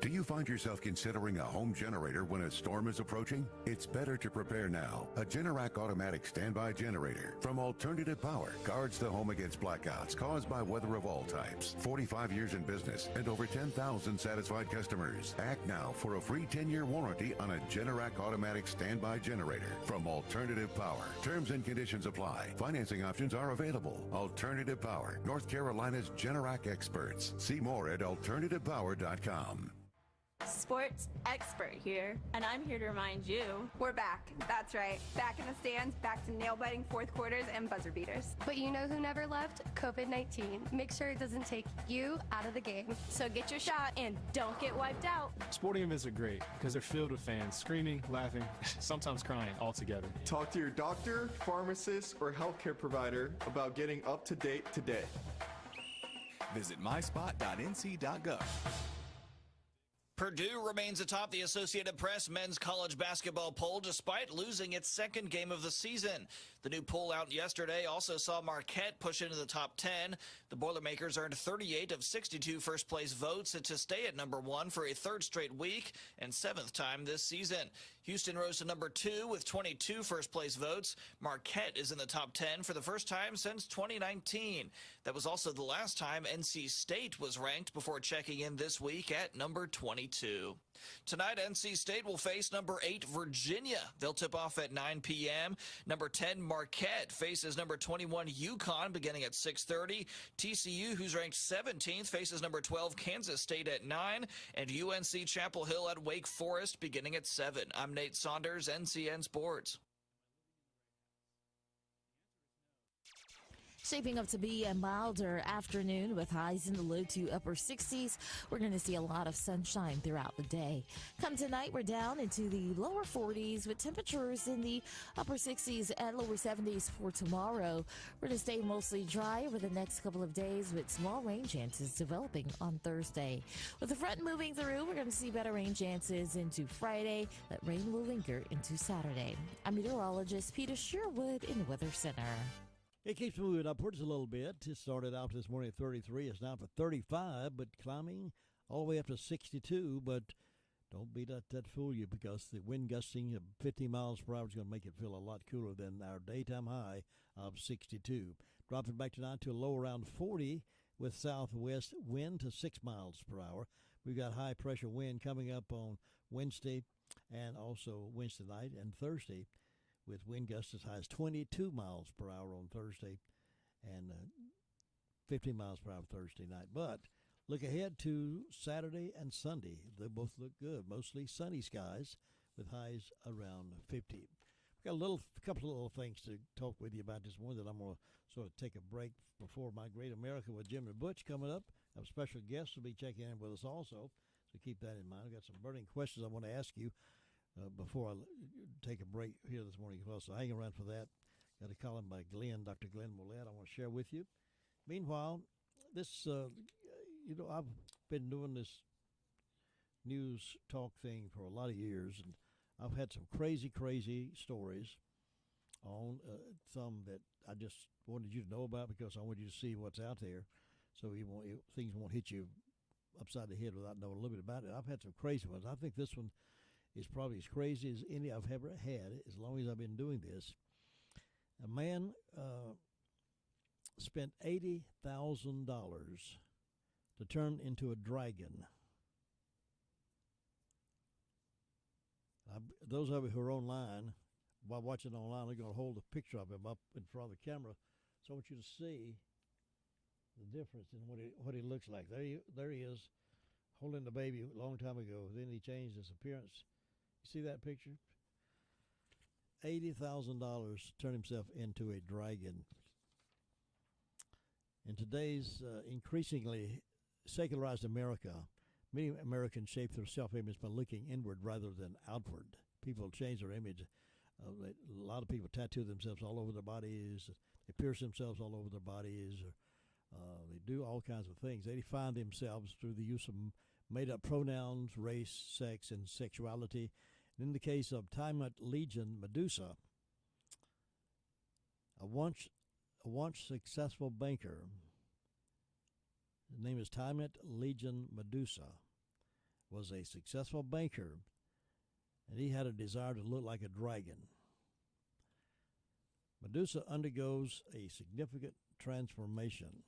Do you find yourself considering a home generator when a storm is approaching? It's better to prepare now. A Generac automatic standby generator from Alternative Power guards the home against blackouts caused by weather of all types. 45 years in business and over 10,000 satisfied customers. Act now for a free 10-year warranty on a Generac automatic standby generator from Alternative Power. Terms and conditions apply. Financing options are available. Alternative Power, North Carolina's Generac experts. See more at alternativepower.com. Sports expert here, and I'm here to remind you we're back. That's right. Back in the stands, back to nail-biting fourth quarters and buzzer beaters. But you know who never left? COVID-19. Make sure it doesn't take you out of the game. So get your shot and don't get wiped out. Sporting events are great because they're filled with fans screaming, laughing, sometimes crying all together. Talk to your doctor, pharmacist, or healthcare provider about getting up to date today. Visit myspot.nc.gov. Purdue remains atop the Associated Press men's college basketball poll despite losing its second game of the season. The new poll out yesterday also saw Marquette push into the top 10. The Boilermakers earned 38 of 62 first-place votes to stay at number 1 for a third straight week and 7th time this season. Houston rose to number 2 with 22 first-place votes. Marquette is in the top 10 for the first time since 2019. That was also the last time NC State was ranked before checking in this week at number 22. Tonight, NC State will face number 8 Virginia. They'll tip off at 9 p.m. Number 10 Marquette faces number 21 UConn beginning at 6:30. TCU, who's ranked 17th, faces number 12 Kansas State at 9. And UNC Chapel Hill at Wake Forest beginning at 7. I'm Nate Saunders, NCN Sports. Shaping up to be a milder afternoon with highs in the low to upper 60s. We're going to see a lot of sunshine throughout the day. Come tonight, we're down into the lower 40s with temperatures in the upper 60s and lower 70s for tomorrow. We're going to stay mostly dry over the next couple of days with small rain chances developing on Thursday. With the front moving through, we're going to see better rain chances into Friday. That rain will linger into Saturday. I'm meteorologist Peter Sherwood in the Weather Center. It keeps moving upwards a little bit. It started out this morning at 33. It's now for 35, but climbing all the way up to 62. But don't be let that fool you, because the wind gusting of 50 miles per hour is going to make it feel a lot cooler than our daytime high of 62. Dropping back tonight to a low around 40 with southwest wind to 6 miles per hour. We've got high pressure wind coming up on Wednesday and also Wednesday night and Thursday, with wind gusts as high as 22 miles per hour on Thursday and 15 miles per hour Thursday night. But look ahead to Saturday and Sunday. They both look good. Mostly sunny skies with highs around 50. We've got a couple of little things to talk with you about this morning that I'm going to sort of take a break before My Great America with Jim and Butch coming up. Our special guests will be checking in with us also, so keep that in mind. I've got some burning questions I want to ask you before I take a break here this morning as well, so hang around for that. Got a column by Dr. Glenn Millett I want to share with you. Meanwhile, this, I've been doing this news talk thing for a lot of years, and I've had some crazy stories on some that I just wanted you to know about because I want you to see what's out there, so things won't hit you upside the head without knowing a little bit about it. I've had some crazy ones. I think this one is probably as crazy as any I've ever had as long as I've been doing this. A man spent $80,000 to turn into a dragon. Those of you who are online, while watching online, are going to hold a picture of him up in front of the camera, so I want you to see the difference in what he looks like. There he is, holding the baby a long time ago. Then he changed his appearance. You see that picture? $80,000 to turn himself into a dragon. In today's increasingly secularized America, many Americans shape their self-image by looking inward rather than outward. People change their image. A lot of people tattoo themselves all over their bodies. They pierce themselves all over their bodies. They do all kinds of things. They define themselves through the use of made-up pronouns, race, sex, and sexuality. And in the case of Timate Legion Medusa, a once successful banker, his name is Timate Legion Medusa, was a successful banker, and he had a desire to look like a dragon. Medusa undergoes a significant transformation.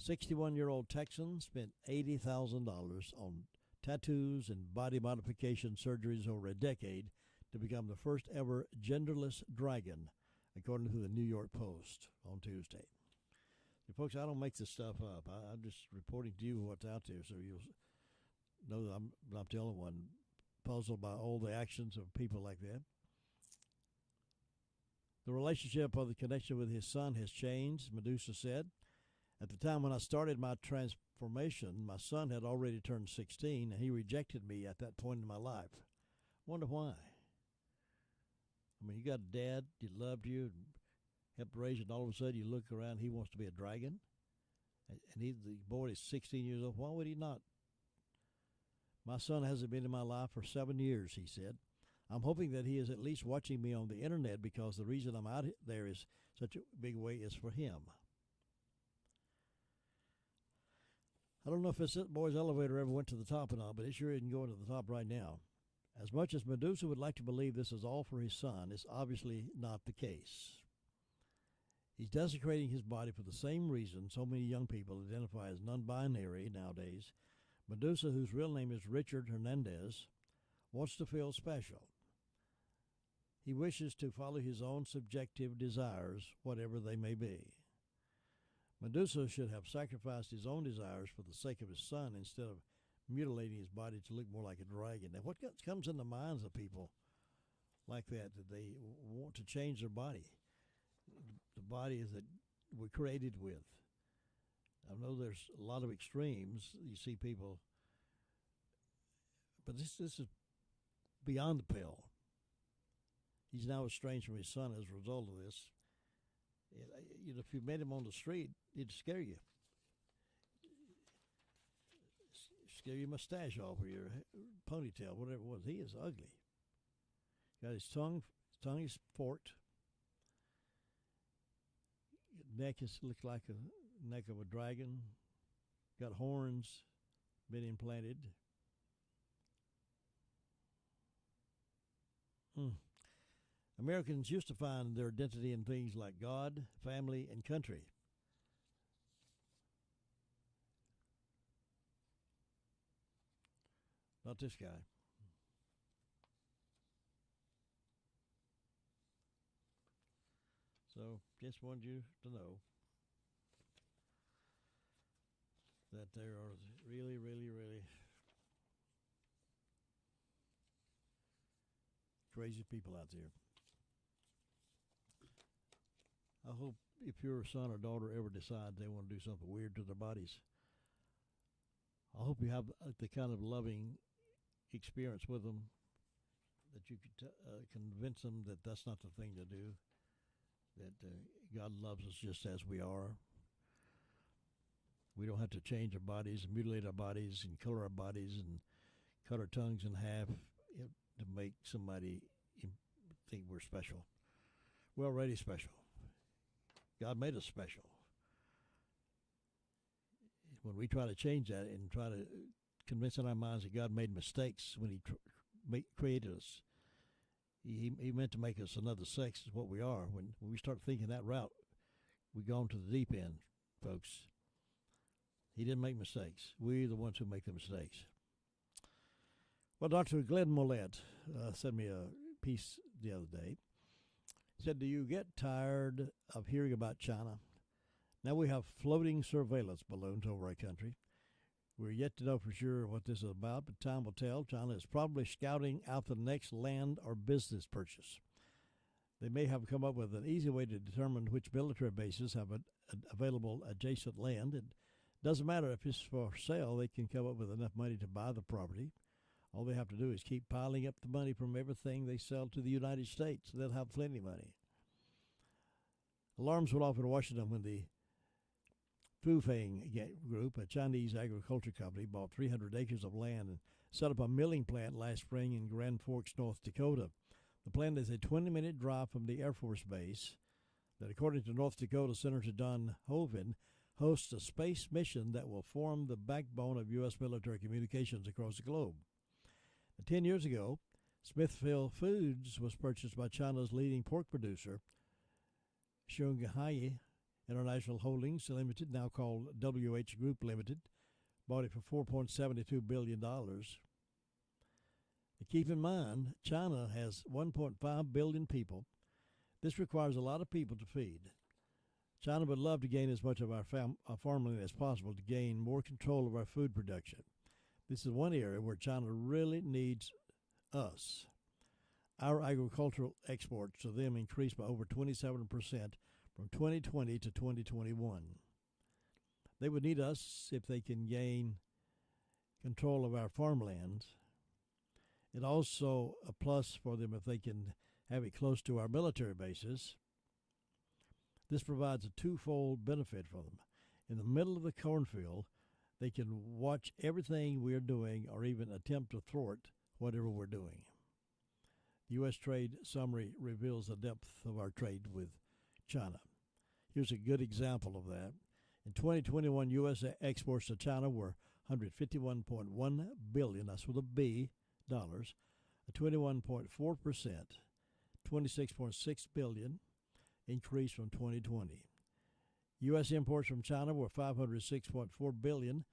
61-year-old Texan spent $80,000 on tattoos and body modification surgeries over a decade to become the first ever genderless dragon, according to the New York Post on Tuesday. So folks, I don't make this stuff up. I'm just reporting to you what's out there, so you'll know that I'm not the only one puzzled by all the actions of people like that. The relationship or the connection with his son has changed, Medusa said. At the time when I started my transformation, my son had already turned 16, and he rejected me at that point in my life. Wonder why? I mean, you got a dad, he loved you, and helped raise you, and all of a sudden you look around, he wants to be a dragon? And the boy is 16 years old. Why would he not? My son hasn't been in my life for 7 years, he said. I'm hoping that he is at least watching me on the internet because the reason I'm out there is such a big way is for him. I don't know if this boy's elevator ever went to the top or not, but it sure isn't going to the top right now. As much as Medusa would like to believe this is all for his son, it's obviously not the case. He's desecrating his body for the same reason so many young people identify as non-binary nowadays. Medusa, whose real name is Richard Hernandez, wants to feel special. He wishes to follow his own subjective desires, whatever they may be. Medusa should have sacrificed his own desires for the sake of his son instead of mutilating his body to look more like a dragon. Now, what comes in the minds of people like that they want to change their body, the body that we're created with? I know there's a lot of extremes. You see people, but this is beyond the pale. He's now estranged from his son as a result of this. If you met him on the street, it'd scare you. Scare your mustache off or your ponytail, whatever it was. He is ugly. Got his tongue is forked. Neck looks like a neck of a dragon. Got horns, been implanted. Americans used to find their identity in things like God, family, and country. Not this guy. So So just wanted you to know that there are really, really, really crazy people out there. I hope if your son or daughter ever decides they want to do something weird to their bodies, I hope you have the kind of loving experience with them that you could convince them that that's not the thing to do, that God loves us just as we are. We don't have to change our bodies, mutilate our bodies, and color our bodies, and cut our tongues in half to make somebody think we're special. We're already special. God made us special. When we try to change that and try to convince in our minds that God made mistakes when he created us, he meant to make us another sex, is what we are. When we start thinking that route, we go on to the deep end, folks. He didn't make mistakes. We're the ones who make the mistakes. Well, Dr. Glenn Mollett sent me a piece the other day. He said, do you get tired of hearing about China? Now we have floating surveillance balloons over our country. We're yet to know for sure what this is about, but time will tell. China is probably scouting out the next land or business purchase. They may have come up with an easy way to determine which military bases have available adjacent land. It doesn't matter if it's for sale. They can come up with enough money to buy the property. All they have to do is keep piling up the money from everything they sell to the United States. They'll have plenty of money. Alarms went off in Washington when the Fufeng Group, a Chinese agriculture company, bought 300 acres of land and set up a milling plant last spring in Grand Forks, North Dakota. The plant is a 20-minute drive from the Air Force Base that, according to North Dakota Senator Don Hoeven, hosts a space mission that will form the backbone of U.S. military communications across the globe. 10 years ago, Smithfield Foods was purchased by China's leading pork producer, Shanghai International Holdings Limited, now called WH Group Limited, bought it for $4.72 billion. Keep in mind, China has 1.5 billion people. This requires a lot of people to feed. China would love to gain as much of our farmland as possible to gain more control of our food production. This is one area where China really needs us. Our agricultural exports to them increased by over 27% from 2020 to 2021. They would need us if they can gain control of our farmland. It's also a plus for them if they can have it close to our military bases. This provides a twofold benefit for them. In the middle of the cornfield, they can watch everything we're doing or even attempt to thwart whatever we're doing. The U.S. Trade Summary reveals the depth of our trade with China. Here's a good example of that. In 2021, U.S. exports to China were $151.1 billion, that's with a B, dollars, a 21.4%, $26.6 billion increase from 2020. U.S. imports from China were $506.4 billion,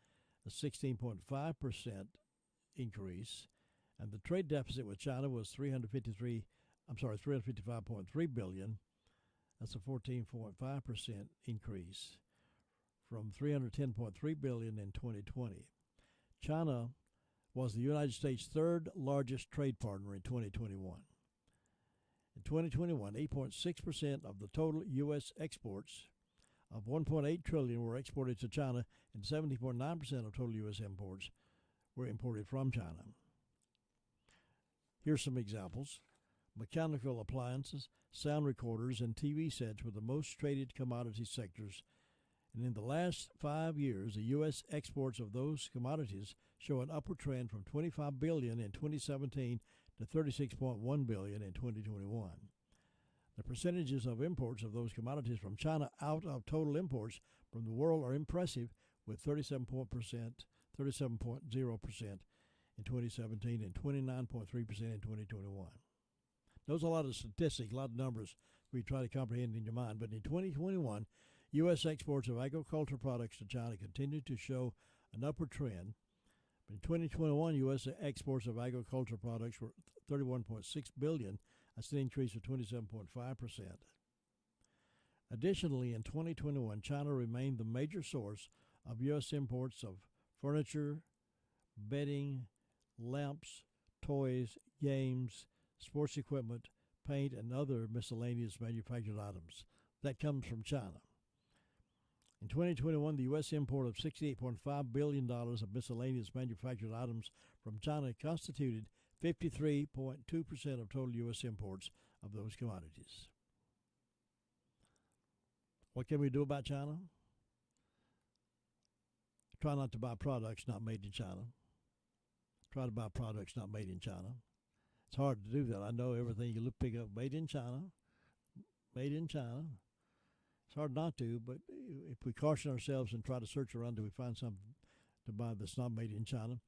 a 16.5% increase, and the trade deficit with China was $355.3 billion. That's a 14.5% increase from $310.3 billion in 2020. China was the United States' third largest trade partner in 2021. In 2021, 8.6% of the total U.S. exports of $1.8 trillion were exported to China, and 70.9% of total U.S. imports were imported from China. Here's some examples. Mechanical appliances, sound recorders, and TV sets were the most traded commodity sectors. And in the last 5 years, the U.S. exports of those commodities show an upward trend from $25 billion in 2017 to $36.1 billion in 2021. The percentages of imports of those commodities from China out of total imports from the world are impressive, with 37.0% in 2017 and 29.3% in 2021. Those are a lot of statistics, a lot of numbers we try to comprehend in your mind. But in 2021, U.S. exports of agricultural products to China continued to show an upward trend. But in 2021, U.S. exports of agricultural products were $31.6 billion. That's an increase of 27.5%. Additionally, in 2021, China remained the major source of U.S. imports of furniture, bedding, lamps, toys, games, sports equipment, paint, and other miscellaneous manufactured items. That comes from China. In 2021, the U.S. import of $68.5 billion of miscellaneous manufactured items from China constituted 53.2% of total U.S. imports of those commodities. What can we do about China? Try not to buy products not made in China. Try to buy products not made in China. It's hard to do that. I know everything you pick up made in China, made in China. It's hard not to, but if we caution ourselves and try to search around till we find something to buy that's not made in China,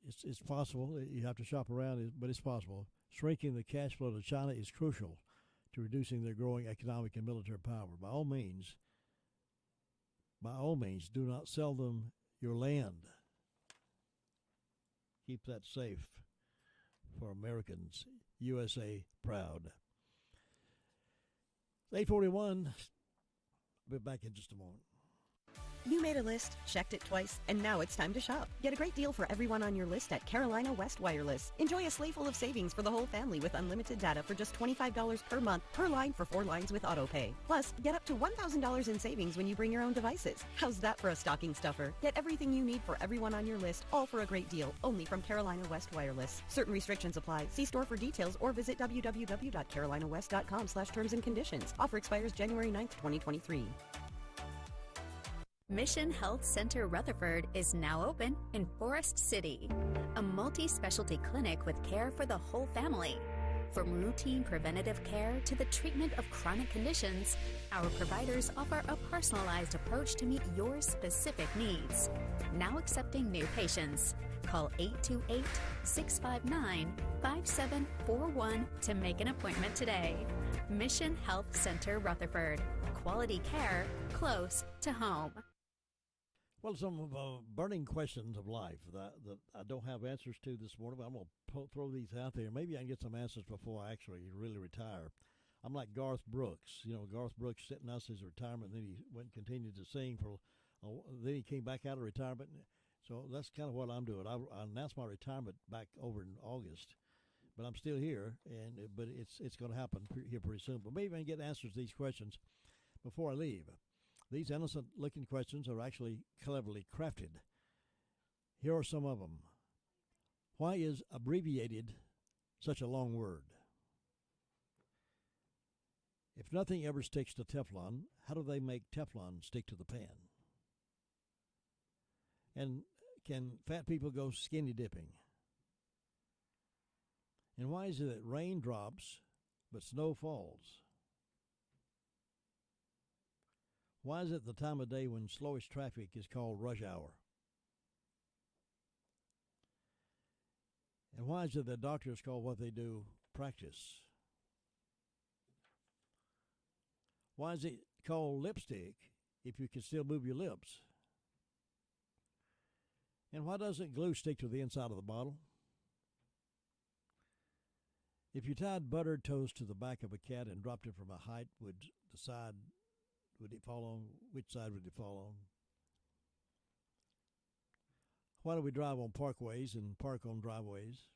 it's possible. You have to shop around, but it's possible. Shrinking the cash flow to China is crucial to reducing their growing economic and military power. By all means, do not sell them your land. Keep that safe for Americans. USA proud. 8:41. I'll be back in just a moment. You made a list, checked it twice, and now it's time to shop. Get a great deal for everyone on your list at Carolina West Wireless. Enjoy a sleigh full of savings for the whole family with unlimited data for just $25 per month per line for 4 lines with autopay. Plus, get up to $1,000 in savings when you bring your own devices. How's that for a stocking stuffer? Get everything you need for everyone on your list, all for a great deal, only from Carolina West Wireless. Certain restrictions apply. See store for details or visit www.carolinawest.com/terms and conditions. Offer expires January 9th, 2023. Mission Health Center Rutherford is now open in Forest City, a multi-specialty clinic with care for the whole family. From routine preventative care to the treatment of chronic conditions, our providers offer a personalized approach to meet your specific needs. Now accepting new patients. Call 828-659-5741 to make an appointment today. Mission Health Center Rutherford. Quality care close to home. Well, some burning questions of life that I don't have answers to this morning, but I'm going to throw these out there. Maybe I can get some answers before I actually really retire. I'm like Garth Brooks. You know, Garth Brooks sitting out his retirement, and then he went and continued to sing then he came back out of retirement. So that's kind of what I'm doing. I announced my retirement back over in August, but I'm still here, but it's going to happen here pretty soon. But maybe I can get answers to these questions before I leave. These innocent-looking questions are actually cleverly crafted. Here are some of them. Why is abbreviated such a long word? If nothing ever sticks to Teflon, how do they make Teflon stick to the pan? And can fat people go skinny dipping? And why is it that rain drops but snow falls? Why is it the time of day when slowest traffic is called rush hour? And why is it that doctors call what they do practice? Why is it called lipstick if you can still move your lips? And why doesn't glue stick to the inside of the bottle? If you tied buttered toast to the back of a cat and dropped it from a height, would it fall on? Which side would it fall on? Why do we drive on parkways and park on driveways?